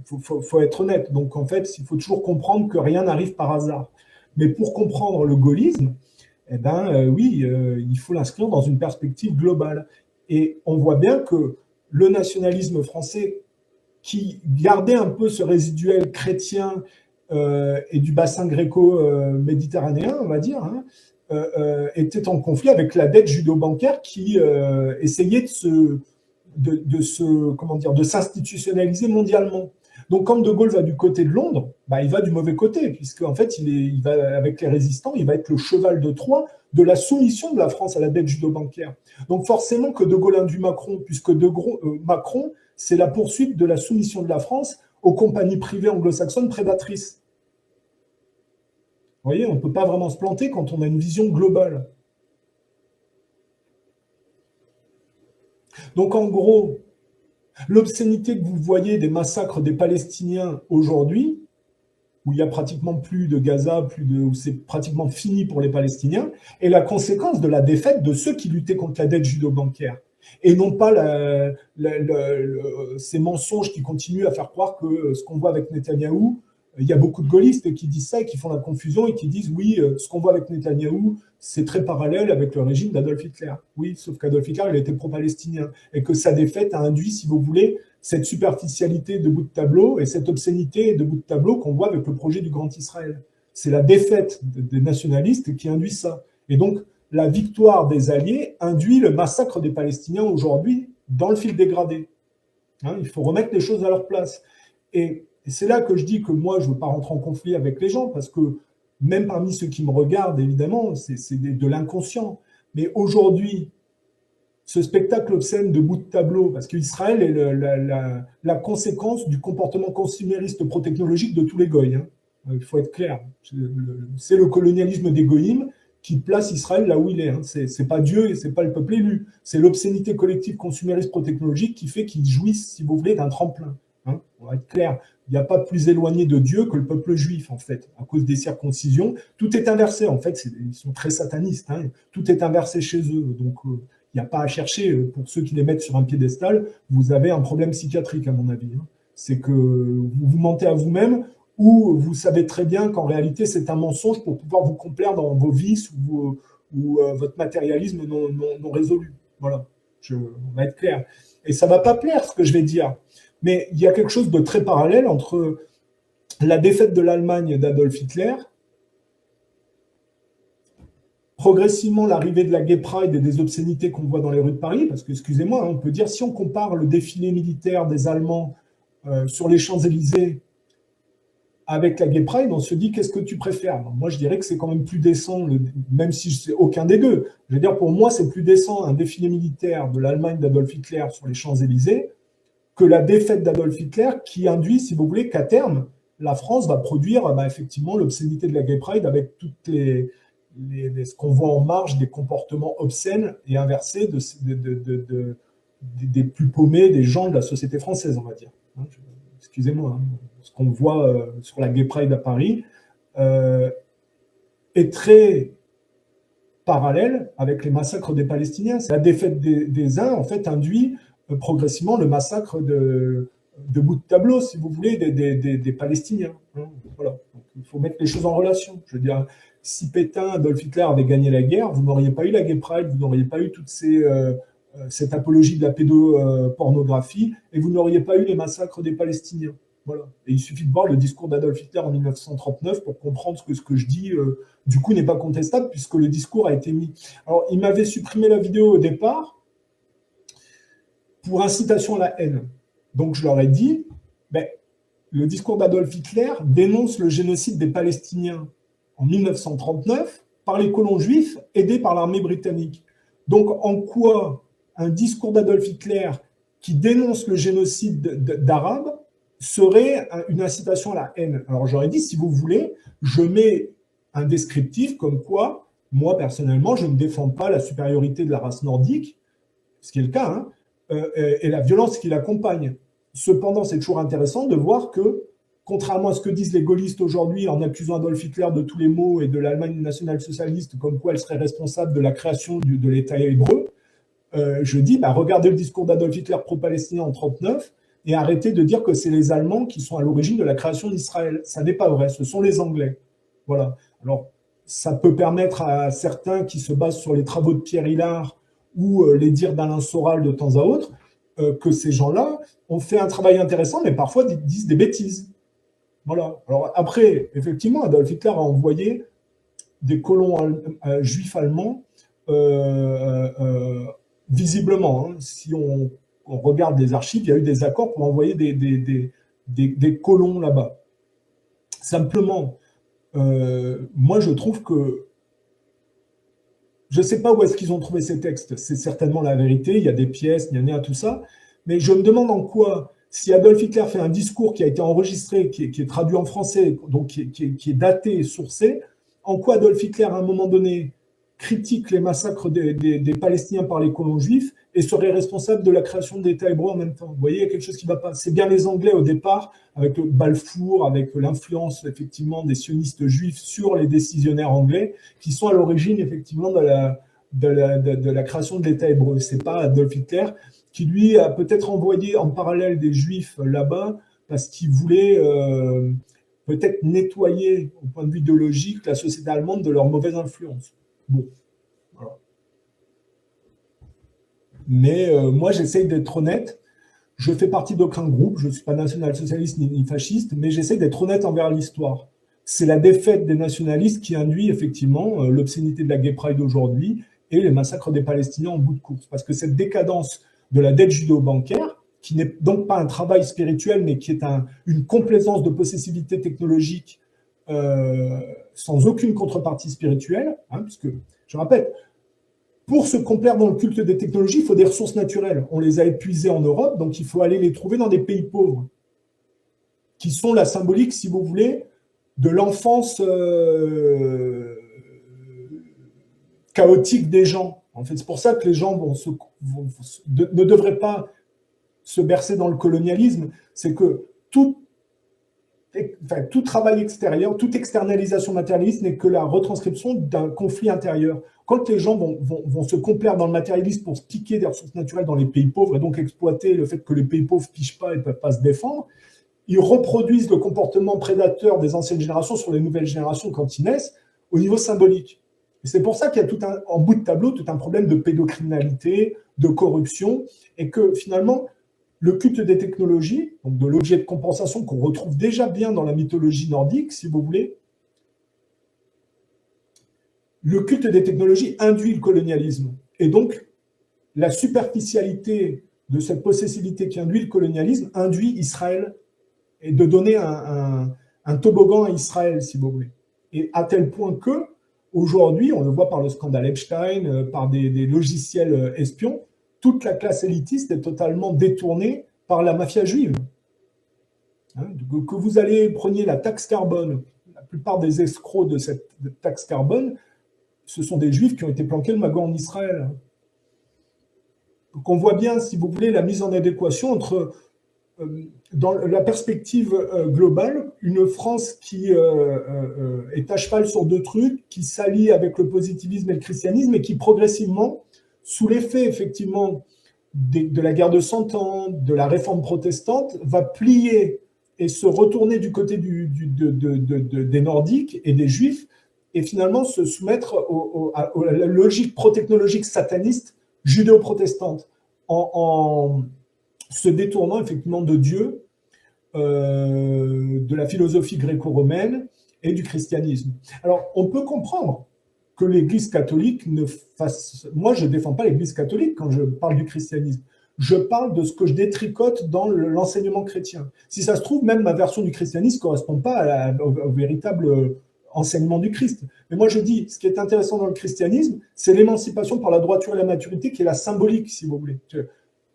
Faut être honnête. Donc, en fait, il faut toujours comprendre que rien n'arrive par hasard. Mais pour comprendre le gaullisme, eh ben, oui, il faut l'inscrire dans une perspective globale. Et on voit bien que le nationalisme français, qui gardait un peu ce résiduel chrétien et du bassin gréco-méditerranéen, on va dire, hein, était en conflit avec la dette judo-bancaire qui essayait de s'institutionnaliser mondialement. Donc, quand De Gaulle va du côté de Londres, bah, il va du mauvais côté, puisque en fait, il va avec les résistants, il va être le cheval de Troie de la soumission de la France à la dette judo-bancaire. Donc, forcément que De Gaulle induit Macron, puisque Macron, c'est la poursuite de la soumission de la France aux compagnies privées anglo-saxonnes prédatrices. Vous voyez, on ne peut pas vraiment se planter quand on a une vision globale. Donc en gros, l'obscénité que vous voyez des massacres des Palestiniens aujourd'hui, où il n'y a pratiquement plus de Gaza, où c'est pratiquement fini pour les Palestiniens, est la conséquence de la défaite de ceux qui luttaient contre la dette judo-bancaire. Et non pas ces mensonges qui continuent à faire croire que ce qu'on voit avec Netanyahou, il y a beaucoup de gaullistes qui disent ça et qui font la confusion et qui disent oui, ce qu'on voit avec Netanyahou, c'est très parallèle avec le régime d'Adolf Hitler. Oui, sauf qu'Adolf Hitler, il était pro-palestinien et que sa défaite a induit, si vous voulez, cette superficialité de bout de tableau et cette obscénité de bout de tableau qu'on voit avec le projet du Grand Israël. C'est la défaite des nationalistes qui induit ça. Et donc, la victoire des Alliés induit le massacre des Palestiniens aujourd'hui dans le fil dégradé. Hein, il faut remettre les choses à leur place. Et c'est là que je dis que moi, je ne veux pas rentrer en conflit avec les gens, parce que même parmi ceux qui me regardent, évidemment, c'est de l'inconscient. Mais aujourd'hui, ce spectacle obscène de bout de tableau, parce qu'Israël est la conséquence du comportement consumériste pro-technologique de tous les goïs. Hein. Il faut être clair. C'est le colonialisme des goïms qui place Israël là où il est. Hein. C'est pas Dieu et c'est pas le peuple élu. C'est l'obscénité collective consumériste pro-technologique qui fait qu'ils jouissent, si vous voulez, d'un tremplin. Hein. On va être clair. Il n'y a pas plus éloigné de Dieu que le peuple juif, en fait, à cause des circoncisions. Tout est inversé, en fait. Ils sont très satanistes. Hein. Tout est inversé chez eux. Donc, il n'y a pas à chercher. Pour ceux qui les mettent sur un piédestal, vous avez un problème psychiatrique, à mon avis. Hein. C'est que vous vous mentez à vous-même, ou vous savez très bien qu'en réalité, c'est un mensonge pour pouvoir vous complaire dans vos vices ou votre matérialisme non résolu. Voilà, on va être clair. Et ça ne va pas plaire, ce que je vais dire. Mais il y a quelque chose de très parallèle entre la défaite de l'Allemagne d'Adolf Hitler, progressivement l'arrivée de la Gay Pride et des obscénités qu'on voit dans les rues de Paris, parce que, excusez-moi, on peut dire, si on compare le défilé militaire des Allemands sur les Champs-Élysées avec la Gay Pride, on se dit, qu'est-ce que tu préfères? Moi, je dirais que c'est quand même plus décent, même si c'est aucun des deux. Je veux dire, pour moi, c'est plus décent un défilé militaire de l'Allemagne d'Adolf Hitler sur les Champs-Élysées que la défaite d'Adolf Hitler, qui induit, si vous voulez, qu'à terme, la France va produire effectivement l'obscénité de la Gay Pride avec toutes ce qu'on voit en marge des comportements obscènes et inversés des plus paumés des gens de la société française, on va dire. Excusez-moi, hein. Ce qu'on voit sur la Gay Pride à Paris est très parallèle avec les massacres des Palestiniens. La défaite des uns, en fait, induit progressivement le massacre de bout de tableau, si vous voulez, des Palestiniens. Hein. Voilà. Donc, il faut mettre les choses en relation. Je veux dire, si Pétain, Adolf Hitler avait gagné la guerre, vous n'auriez pas eu la Gay Pride, vous n'auriez pas eu cette apologie de la pédopornographie, et vous n'auriez pas eu les massacres des Palestiniens. Voilà. Et il suffit de voir le discours d'Adolf Hitler en 1939 pour comprendre que ce que je dis, du coup, n'est pas contestable, puisque le discours a été mis. Alors, il m'avait supprimé la vidéo au départ pour incitation à la haine. Donc, je leur ai dit, le discours d'Adolf Hitler dénonce le génocide des Palestiniens en 1939 par les colons juifs aidés par l'armée britannique. Donc, en quoi un discours d'Adolf Hitler qui dénonce le génocide d'Arabes serait une incitation à la haine? Alors, j'aurais dit, si vous voulez, je mets un descriptif comme quoi, moi, personnellement, je ne défends pas la supériorité de la race nordique, ce qui est le cas, hein, et la violence qui l'accompagne. Cependant, c'est toujours intéressant de voir que, contrairement à ce que disent les gaullistes aujourd'hui en accusant Adolf Hitler de tous les maux et de l'Allemagne nationale-socialiste, comme quoi elle serait responsable de la création de l'État hébreu, je dis, regardez le discours d'Adolf Hitler pro-palestinien en 1939 et arrêtez de dire que c'est les Allemands qui sont à l'origine de la création d'Israël. Ça n'est pas vrai, ce sont les Anglais. Voilà. Alors, ça peut permettre à certains qui se basent sur les travaux de Pierre Hillard ou les dires d'Alain Soral de temps à autre, que ces gens-là ont fait un travail intéressant, mais parfois disent des bêtises. Voilà. Alors après, effectivement, Adolf Hitler a envoyé des colons juifs allemands, visiblement, hein, si on regarde les archives, il y a eu des accords pour envoyer des colons là-bas. Simplement, moi je trouve que je ne sais pas où est-ce qu'ils ont trouvé ces textes, c'est certainement la vérité, il y a des pièces, il y en a tout ça, Mais je me demande en quoi, si Adolf Hitler fait un discours qui a été enregistré, qui est traduit en français, donc qui est daté et sourcé, en quoi Adolf Hitler, à un moment donné, critique les massacres des Palestiniens par les colons juifs et serait responsable de la création de l'État hébreu en même temps. Vous voyez, il y a quelque chose qui ne va pas. C'est bien les Anglais au départ, avec le Balfour, avec l'influence effectivement des sionistes juifs sur les décisionnaires anglais, qui sont à l'origine effectivement de la création de l'État hébreu. C'est pas Adolf Hitler qui lui a peut-être envoyé en parallèle des juifs là-bas parce qu'il voulait peut-être nettoyer au point de vue idéologique la société allemande de leur mauvaise influence. Bon, voilà. Mais moi, j'essaye d'être honnête. Je fais partie d'aucun groupe, je ne suis pas national-socialiste ni fasciste, mais j'essaie d'être honnête envers l'histoire. C'est la défaite des nationalistes qui induit effectivement l'obscénité de la Gay Pride aujourd'hui et les massacres des Palestiniens en bout de course. Parce que cette décadence de la dette judéo-bancaire, qui n'est donc pas un travail spirituel, mais qui est une complaisance de possessivité technologique sans aucune contrepartie spirituelle, hein, puisque, je répète, pour se complaire dans le culte des technologies, il faut des ressources naturelles. On les a épuisées en Europe, donc il faut aller les trouver dans des pays pauvres, qui sont la symbolique, si vous voulez, de l'enfance chaotique des gens. En fait, c'est pour ça que les gens ne devraient pas se bercer dans le colonialisme. C'est que tout travail extérieur, toute externalisation matérialiste n'est que la retranscription d'un conflit intérieur. Quand les gens vont se complaire dans le matérialisme pour se piquer des ressources naturelles dans les pays pauvres et donc exploiter le fait que les pays pauvres ne pichent pas et ne peuvent pas se défendre, ils reproduisent le comportement prédateur des anciennes générations sur les nouvelles générations quand ils naissent au niveau symbolique. Et c'est pour ça qu'il y a en bout de tableau tout un problème de pédocriminalité, de corruption, et que finalement, le culte des technologies, donc de l'objet de compensation qu'on retrouve déjà bien dans la mythologie nordique, si vous voulez, le culte des technologies induit le colonialisme. Et donc, la superficialité de cette possessivité qui induit le colonialisme induit Israël et de donner un toboggan à Israël, si vous voulez. Et à tel point que, aujourd'hui, on le voit par le scandale Epstein, par des logiciels espions, toute la classe élitiste est totalement détournée par la mafia juive. Hein, que vous preniez la taxe carbone, la plupart des escrocs de cette taxe carbone, ce sont des juifs qui ont été planqués le magot en Israël. Donc on voit bien, si vous voulez, la mise en adéquation entre, dans la perspective globale, une France qui est à cheval sur deux trucs, qui s'allie avec le positivisme et le christianisme, et qui progressivement, sous l'effet effectivement de la guerre de 100 ans, de la réforme protestante, va plier et se retourner du côté des Nordiques et des Juifs, et finalement se soumettre à la logique pro-technologique sataniste judéo-protestante, en se détournant effectivement de Dieu, de la philosophie gréco-romaine et du christianisme. Alors, on peut comprendre que l'Église catholique ne fasse... Moi, je ne défends pas l'Église catholique quand je parle du christianisme. Je parle de ce que je détricote dans l'enseignement chrétien. Si ça se trouve, même ma version du christianisme ne correspond pas au véritable enseignement du Christ. Mais moi, je dis, ce qui est intéressant dans le christianisme, c'est l'émancipation par la droiture et la maturité, qui est la symbolique, si vous voulez.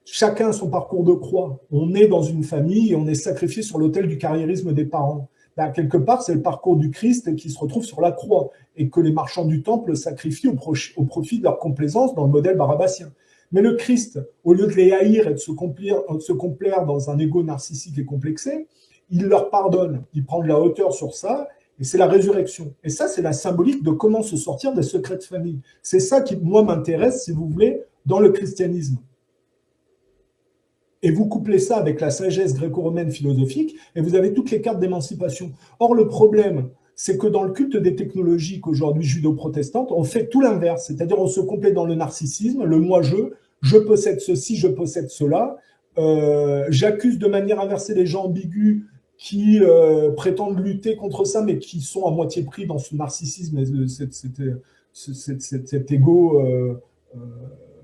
Chacun a son parcours de croix. On est dans une famille et on est sacrifié sur l'autel du carriérisme des parents. Ben, quelque part, c'est le parcours du Christ qui se retrouve sur la croix et que les marchands du temple sacrifient au profit de leur complaisance dans le modèle barabbasien. Mais le Christ, au lieu de les haïr et de se complaire dans un ego narcissique et complexé, il leur pardonne. Il prend de la hauteur sur ça et c'est la résurrection. Et ça, c'est la symbolique de comment se sortir des secrets de famille. C'est ça qui, moi, m'intéresse, si vous voulez, dans le christianisme. Et vous couplez ça avec la sagesse gréco-romaine philosophique, et vous avez toutes les cartes d'émancipation. Or, le problème, c'est que dans le culte des technologies qu'aujourd'hui judo-protestantes, on fait tout l'inverse, c'est-à-dire on se complaît dans le narcissisme, le je possède ceci, je possède cela, j'accuse de manière inversée les gens ambigus qui prétendent lutter contre ça, mais qui sont à moitié pris dans ce narcissisme et cet ego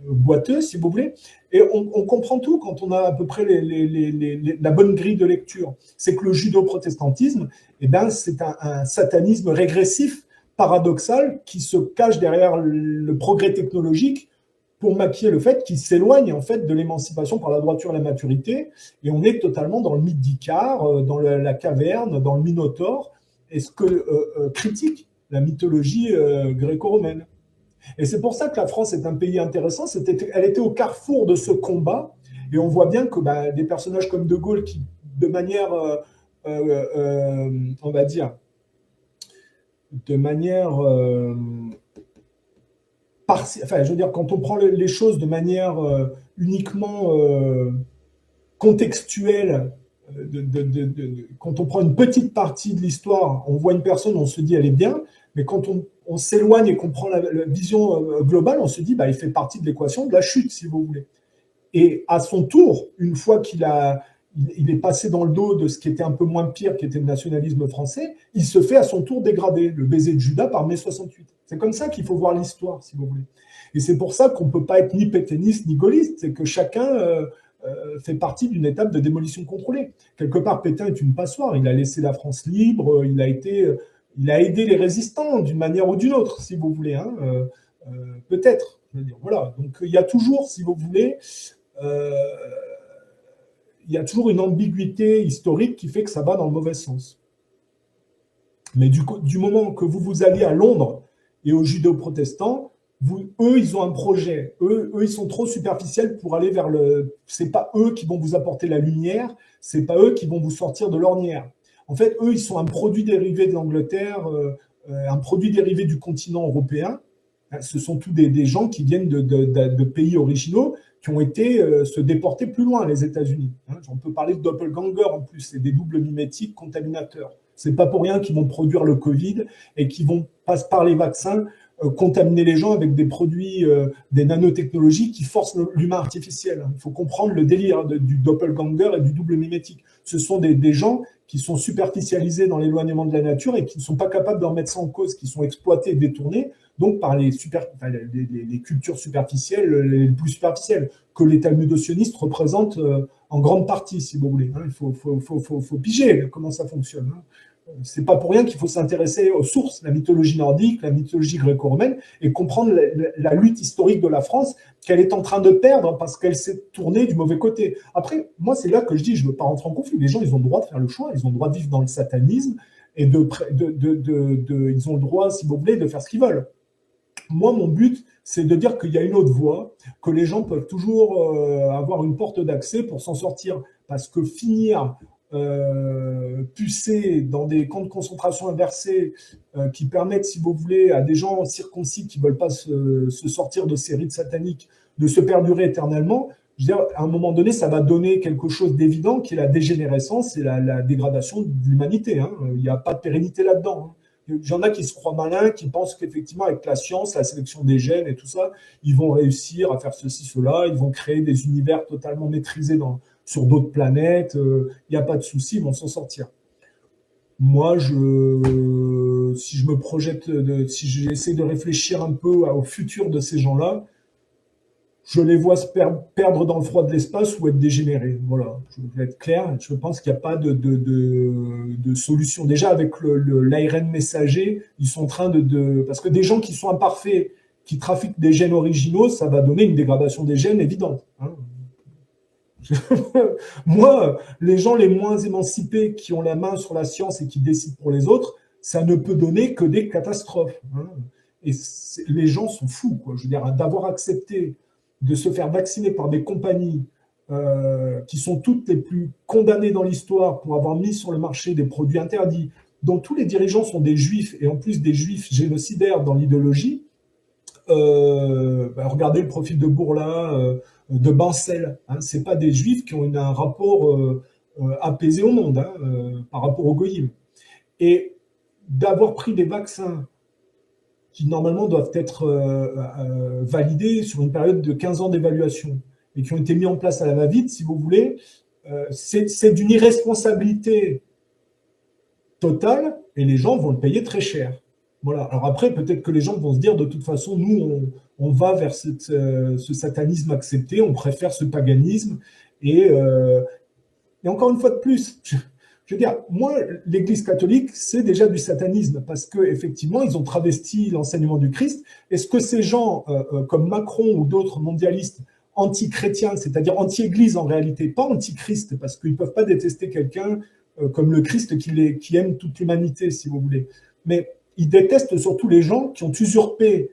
boiteux, si vous voulez. Et on comprend tout quand on a à peu près la bonne grille de lecture. C'est que le judo-protestantisme, eh ben, c'est un satanisme régressif, paradoxal, qui se cache derrière le progrès technologique pour maquiller le fait qu'il s'éloigne en fait de l'émancipation par la droiture et la maturité, et on est totalement dans le mythe d'Icare, dans la caverne, dans le Minotaure, et ce que critique la mythologie gréco-romaine. Et c'est pour ça que la France est un pays intéressant. Elle était au carrefour de ce combat, et on voit bien que des personnages comme De Gaulle, qui, de manière, on va dire, de manière enfin, je veux dire, quand on prend les choses de manière uniquement contextuelle, quand on prend une petite partie de l'histoire, on voit une personne, on se dit elle est bien, mais quand on s'éloigne et qu'on prend la vision globale, on se dit il fait partie de l'équation de la chute, si vous voulez. Et à son tour, une fois il est passé dans le dos de ce qui était un peu moins pire, qui était le nationalisme français, il se fait à son tour dégrader, le baiser de Judas par mai 68. C'est comme ça qu'il faut voir l'histoire, si vous voulez. Et c'est pour ça qu'on ne peut pas être ni pétainiste ni gaulliste, c'est que chacun fait partie d'une étape de démolition contrôlée. Quelque part, Pétain est une passoire, il a laissé la France libre, il a aidé les résistants d'une manière ou d'une autre, si vous voulez, hein, peut-être. Voilà. Donc il y a toujours, si vous voulez, il y a toujours une ambiguïté historique qui fait que ça va dans le mauvais sens. Mais du moment que vous alliez à Londres et aux judéo-protestants, eux, ils ont un projet. Eux, ils sont trop superficiels pour aller vers le... C'est pas eux qui vont vous apporter la lumière, c'est pas eux qui vont vous sortir de l'ornière. En fait, eux, ils sont un produit dérivé de l'Angleterre, un produit dérivé du continent européen. Ce sont tous des gens qui viennent de pays originaux, qui ont été se déporter plus loin, les États-Unis. On peut parler de doppelganger en plus, c'est des doubles mimétiques contaminateurs. C'est pas pour rien qu'ils vont produire le Covid et qu'ils vont, par les vaccins, contaminer les gens avec des produits, des nanotechnologies qui forcent l'humain artificiel. Il faut comprendre le délire du doppelganger et du double mimétique. Ce sont des gens qui sont superficialisés dans l'éloignement de la nature et qui ne sont pas capables de remettre ça en cause, qui sont exploités et détournés, donc par les cultures superficielles, les plus superficielles, que les talmudo-sionistes représentent en grande partie, si vous voulez. Il faut piger comment ça fonctionne. C'est pas pour rien qu'il faut s'intéresser aux sources, la mythologie nordique, la mythologie gréco-romaine, et comprendre la lutte historique de la France qu'elle est en train de perdre parce qu'elle s'est tournée du mauvais côté. Après, moi, c'est là que je dis, je ne veux pas rentrer en conflit. Les gens, ils ont le droit de faire le choix, ils ont le droit de vivre dans le satanisme, et ils ont le droit, si vous voulez, de faire ce qu'ils veulent. Moi, mon but, c'est de dire qu'il y a une autre voie, que les gens peuvent toujours avoir une porte d'accès pour s'en sortir, parce que finir pucés dans des camps de concentration inversés qui permettent, si vous voulez, à des gens circoncis qui ne veulent pas se sortir de ces rites sataniques, de se perdurer éternellement, je veux dire, à un moment donné, ça va donner quelque chose d'évident qui est la dégénérescence et la dégradation de l'humanité. Hein. Il n'y a pas de pérennité là-dedans. Hein. Il y en a qui se croient malins, qui pensent qu'effectivement, avec la science, la sélection des gènes et tout ça, ils vont réussir à faire ceci, cela, ils vont créer des univers totalement maîtrisés sur d'autres planètes, il n'y a pas de souci, ils vont s'en sortir. Moi, si je me projette, si j'essaie de réfléchir un peu au futur de ces gens-là, je les vois se perdre dans le froid de l'espace ou être dégénérés. Voilà, je vais être clair. Je pense qu'il n'y a pas de solution. Déjà, avec l'ARN messager, ils sont en train parce que des gens qui sont imparfaits, qui trafiquent des gènes originaux, ça va donner une dégradation des gènes évidente. Hein. Moi, les gens les moins émancipés qui ont la main sur la science et qui décident pour les autres, ça ne peut donner que des catastrophes. Hein. Et les gens sont fous, quoi. Je veux dire, d'avoir accepté de se faire vacciner par des compagnies qui sont toutes les plus condamnées dans l'histoire pour avoir mis sur le marché des produits interdits, dont tous les dirigeants sont des juifs, et en plus des juifs génocidaires dans l'idéologie. Regardez le profil de Bourla, de Bancel. Hein, ce pas des juifs qui ont un rapport apaisé au monde par rapport au goyim. Et d'avoir pris des vaccins qui normalement doivent être validés sur une période de 15 ans d'évaluation et qui ont été mis en place à la va-vite, si vous voulez, c'est d'une irresponsabilité totale et les gens vont le payer très cher. Voilà. Alors après, peut-être que les gens vont se dire, de toute façon, nous, on va vers ce satanisme accepté, on préfère ce paganisme. Et encore une fois de plus, je veux dire, moi, l'Église catholique, c'est déjà du satanisme, parce qu'effectivement, ils ont travesti l'enseignement du Christ. Est-ce que ces gens, comme Macron ou d'autres mondialistes anti-chrétiens, c'est-à-dire anti-Église en réalité, pas anti-Christ, parce qu'ils ne peuvent pas détester quelqu'un comme le Christ qui aime toute l'humanité, si vous voulez, mais ils détestent surtout les gens qui ont usurpé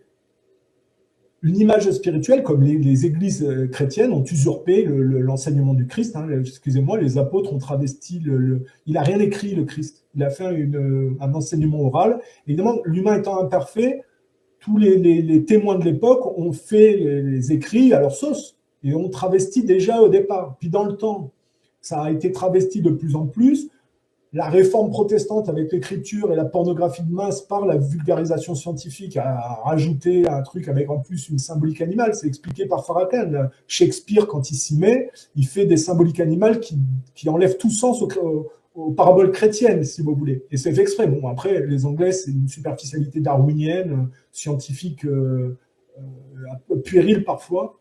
une image spirituelle, comme les églises chrétiennes ont usurpé l'enseignement du Christ. Hein. Excusez-moi, les apôtres ont travesti il n'a rien écrit, le Christ. Il a fait un enseignement oral. Évidemment, l'humain étant imparfait, tous les témoins de l'époque ont fait les écrits à leur sauce et ont travesti déjà au départ. Puis dans le temps, ça a été travesti de plus en plus. La réforme protestante avec l'écriture et la pornographie de masse par la vulgarisation scientifique a rajouté un truc avec en plus une symbolique animale. C'est expliqué par Farrakhan. Shakespeare, quand il s'y met, il fait des symboliques animales qui enlèvent tout sens aux paraboles chrétiennes, si vous voulez. Et c'est fait exprès. Bon, après, les Anglais, c'est une superficialité darwinienne, scientifique, un peu puérile parfois,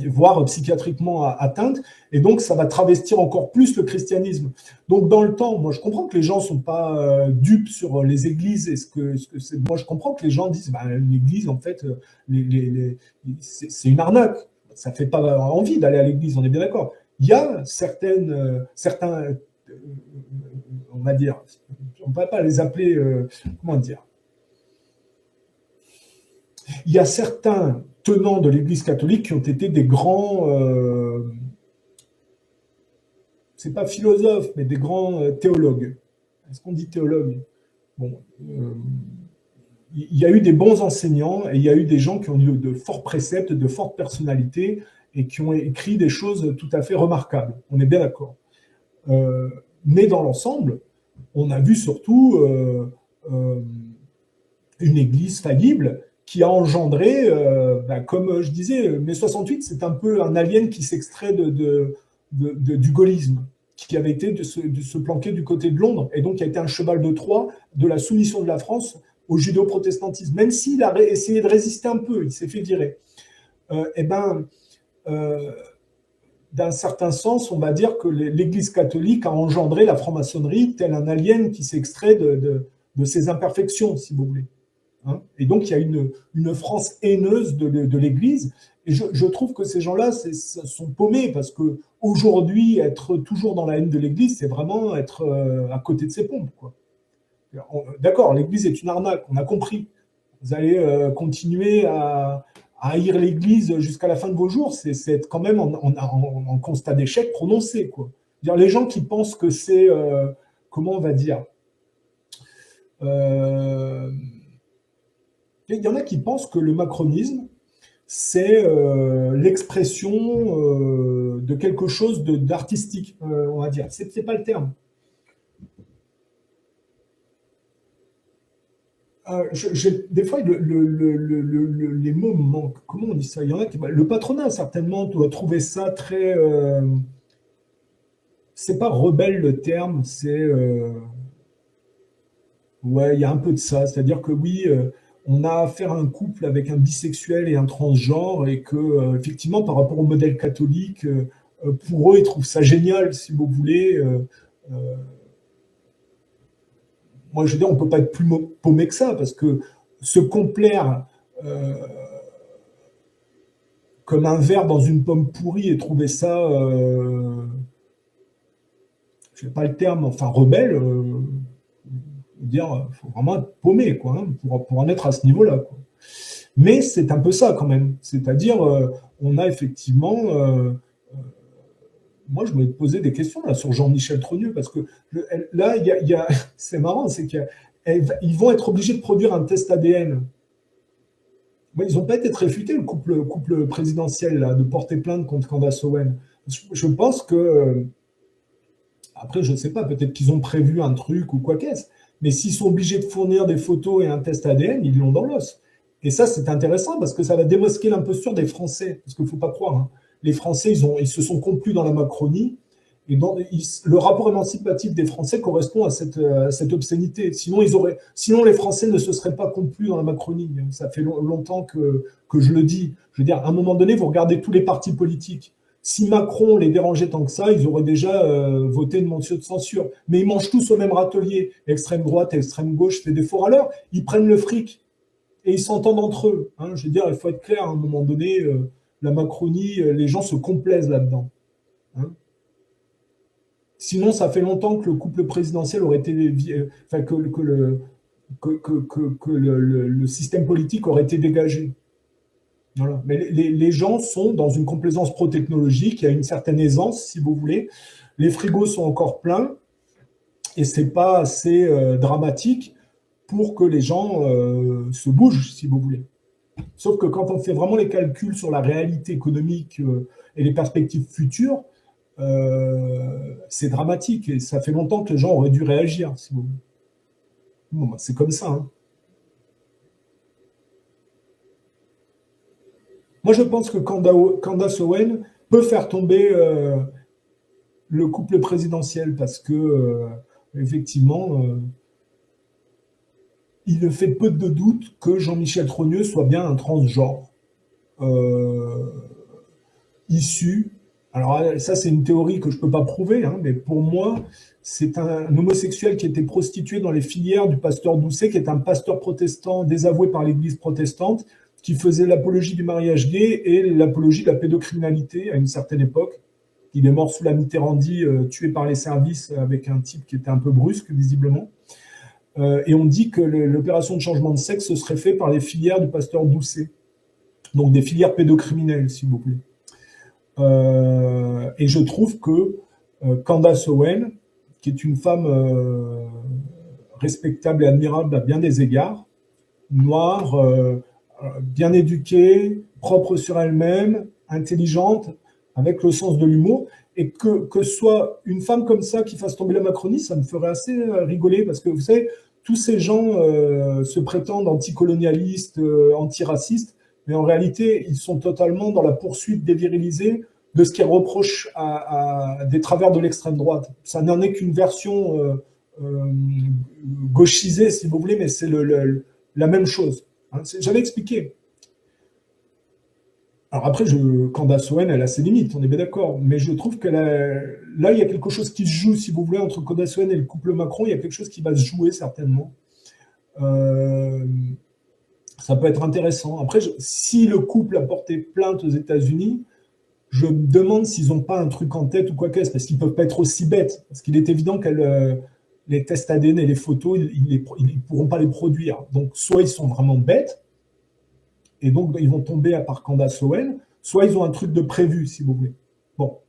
voire psychiatriquement atteinte, et donc ça va travestir encore plus le christianisme. Donc dans le temps, moi je comprends que les gens ne sont pas dupes sur les églises, moi je comprends que les gens disent, l'église en fait, c'est une arnaque, ça ne fait pas envie d'aller à l'église, on est bien d'accord. Il y a certains, on va dire, on ne peut pas les appeler, comment dire, il y a certains tenants de l'Église catholique qui ont été des grands, c'est pas philosophes, mais des grands théologues. Est-ce qu'on dit théologue? Bon, il y a eu des bons enseignants et il y a eu des gens qui ont eu de forts préceptes, de fortes personnalités et qui ont écrit des choses tout à fait remarquables. On est bien d'accord. Mais dans l'ensemble, on a vu surtout une Église faillible qui a engendré, comme je disais, mai 68, c'est un peu un alien qui s'extrait du gaullisme, qui avait été de se planquer du côté de Londres, et donc qui a été un cheval de Troie de la soumission de la France au judéo-protestantisme. Même s'il a essayé de résister un peu, il s'est fait virer. D'un certain sens, on va dire que l'Église catholique a engendré la franc-maçonnerie tel un alien qui s'extrait de ses imperfections, si vous voulez. Hein, et donc, il y a une France haineuse de l'Église. Et je trouve que ces gens-là sont paumés parce qu'aujourd'hui, être toujours dans la haine de l'Église, c'est vraiment être à côté de ses pompes, quoi. D'accord, l'Église est une arnaque, on a compris. Vous allez continuer à haïr l'Église jusqu'à la fin de vos jours, c'est être quand même en constat d'échec prononcé, quoi. Dire, les gens qui pensent que c'est, comment on va dire, il y en a qui pensent que le macronisme, c'est l'expression de quelque chose d'artistique, on va dire. C'est pas le terme. Des fois, les mots me manquent. Comment on dit ça? Il y en a qui, le patronat, certainement, doit trouver ça très... c'est pas rebelle le terme, c'est... ouais, il y a un peu de ça. C'est-à-dire que oui... on a affaire à un couple avec un bisexuel et un transgenre et que, effectivement, par rapport au modèle catholique, pour eux, ils trouvent ça génial, si vous voulez. Moi, je veux dire, on ne peut pas être plus paumé que ça, parce que se complaire comme un verre dans une pomme pourrie et trouver ça, je ne sais pas le terme, enfin rebelle, dire, il faut vraiment être paumé, quoi, hein, pour en être à ce niveau-là, quoi. Mais c'est un peu ça quand même. C'est-à-dire, on a effectivement... moi, je me posais des questions là, sur Jean-Michel Trogneux, parce que là, c'est marrant, c'est qu'ils vont être obligés de produire un test ADN. Ouais, ils n'ont pas été réfutés, le couple présidentiel, là, de porter plainte contre Candace Owen. Je pense que... après, je ne sais pas, peut-être qu'ils ont prévu un truc ou quoi qu'est-ce. Mais s'ils sont obligés de fournir des photos et un test ADN, ils l'ont dans l'os. Et ça, c'est intéressant parce que ça va démosquer l'imposture des Français. Parce qu'il ne faut pas croire, hein. Les Français, ils se sont complus dans la Macronie. Et le rapport émancipatif des Français correspond à cette obscénité. Sinon, les Français ne se seraient pas complus dans la Macronie. Ça fait longtemps que je le dis. Je veux dire, à un moment donné, vous regardez tous les partis politiques. Si Macron les dérangeait tant que ça, ils auraient déjà voté une motion de censure. Mais ils mangent tous au même râtelier. Extrême droite, extrême gauche, c'est des faux râleurs. Ils prennent le fric et ils s'entendent entre eux. Hein. Je veux dire, il faut être clair, à un moment donné, la Macronie, les gens se complaisent là-dedans. Hein. Sinon, ça fait longtemps que le couple présidentiel aurait été... Enfin, que le système politique aurait été dégagé. Voilà. Mais les gens sont dans une complaisance pro-technologique, il y a une certaine aisance, si vous voulez. Les frigos sont encore pleins et c'est pas assez dramatique pour que les gens se bougent, si vous voulez. Sauf que quand on fait vraiment les calculs sur la réalité économique et les perspectives futures, c'est dramatique et ça fait longtemps que les gens auraient dû réagir, si vous voulez. Bon, bah, c'est comme ça. Hein. Moi, je pense que Candace Owen peut faire tomber le couple présidentiel parce que, effectivement, il ne fait peu de doute que Jean-Michel Trogneux soit bien un transgenre euh, issu. Alors, ça, c'est une théorie que je ne peux pas prouver, hein, mais pour moi, c'est un homosexuel qui était prostitué dans les filières du pasteur Doucet, qui est un pasteur protestant désavoué par l'Église protestante, qui faisait l'apologie du mariage gay et l'apologie de la pédocriminalité à une certaine époque. Il est mort sous la Mitterrandie, tué par les services avec un type qui était un peu brusque, visiblement. Et on dit que l'opération de changement de sexe se serait faite par les filières du pasteur Doucet. Donc des filières pédocriminelles, s'il vous plaît. Et je trouve que Candace Owen, qui est une femme respectable et admirable à bien des égards, noire, bien éduquée, propre sur elle-même, intelligente, avec le sens de l'humour, et que soit une femme comme ça qui fasse tomber la Macronie, ça me ferait assez rigoler, parce que vous savez, tous ces gens se prétendent anticolonialistes, antiracistes, mais en réalité, ils sont totalement dans la poursuite dévirilisée de ce qu'ils reprochent à des travers de l'extrême droite. Ça n'en est qu'une version gauchisée, si vous voulez, mais c'est la même chose. Hein. J'avais expliqué. Alors après, Candace Owen, elle a ses limites, on est bien d'accord, mais je trouve que là, il y a quelque chose qui se joue, si vous voulez, entre Candace Owen et le couple Macron, il y a quelque chose qui va se jouer, certainement. Euh, Ça peut être intéressant. Après, si le couple a porté plainte aux États-Unis, je me demande s'ils n'ont pas un truc en tête ou quoi qu'est-ce, parce qu'ils ne peuvent pas être aussi bêtes. Parce qu'il est évident que les tests ADN et les photos, ils ne pourront pas les produire. Donc, soit ils sont vraiment bêtes, et donc ils vont tomber à part Candace Owen, soit ils ont un truc de prévu, si vous voulez. Bon,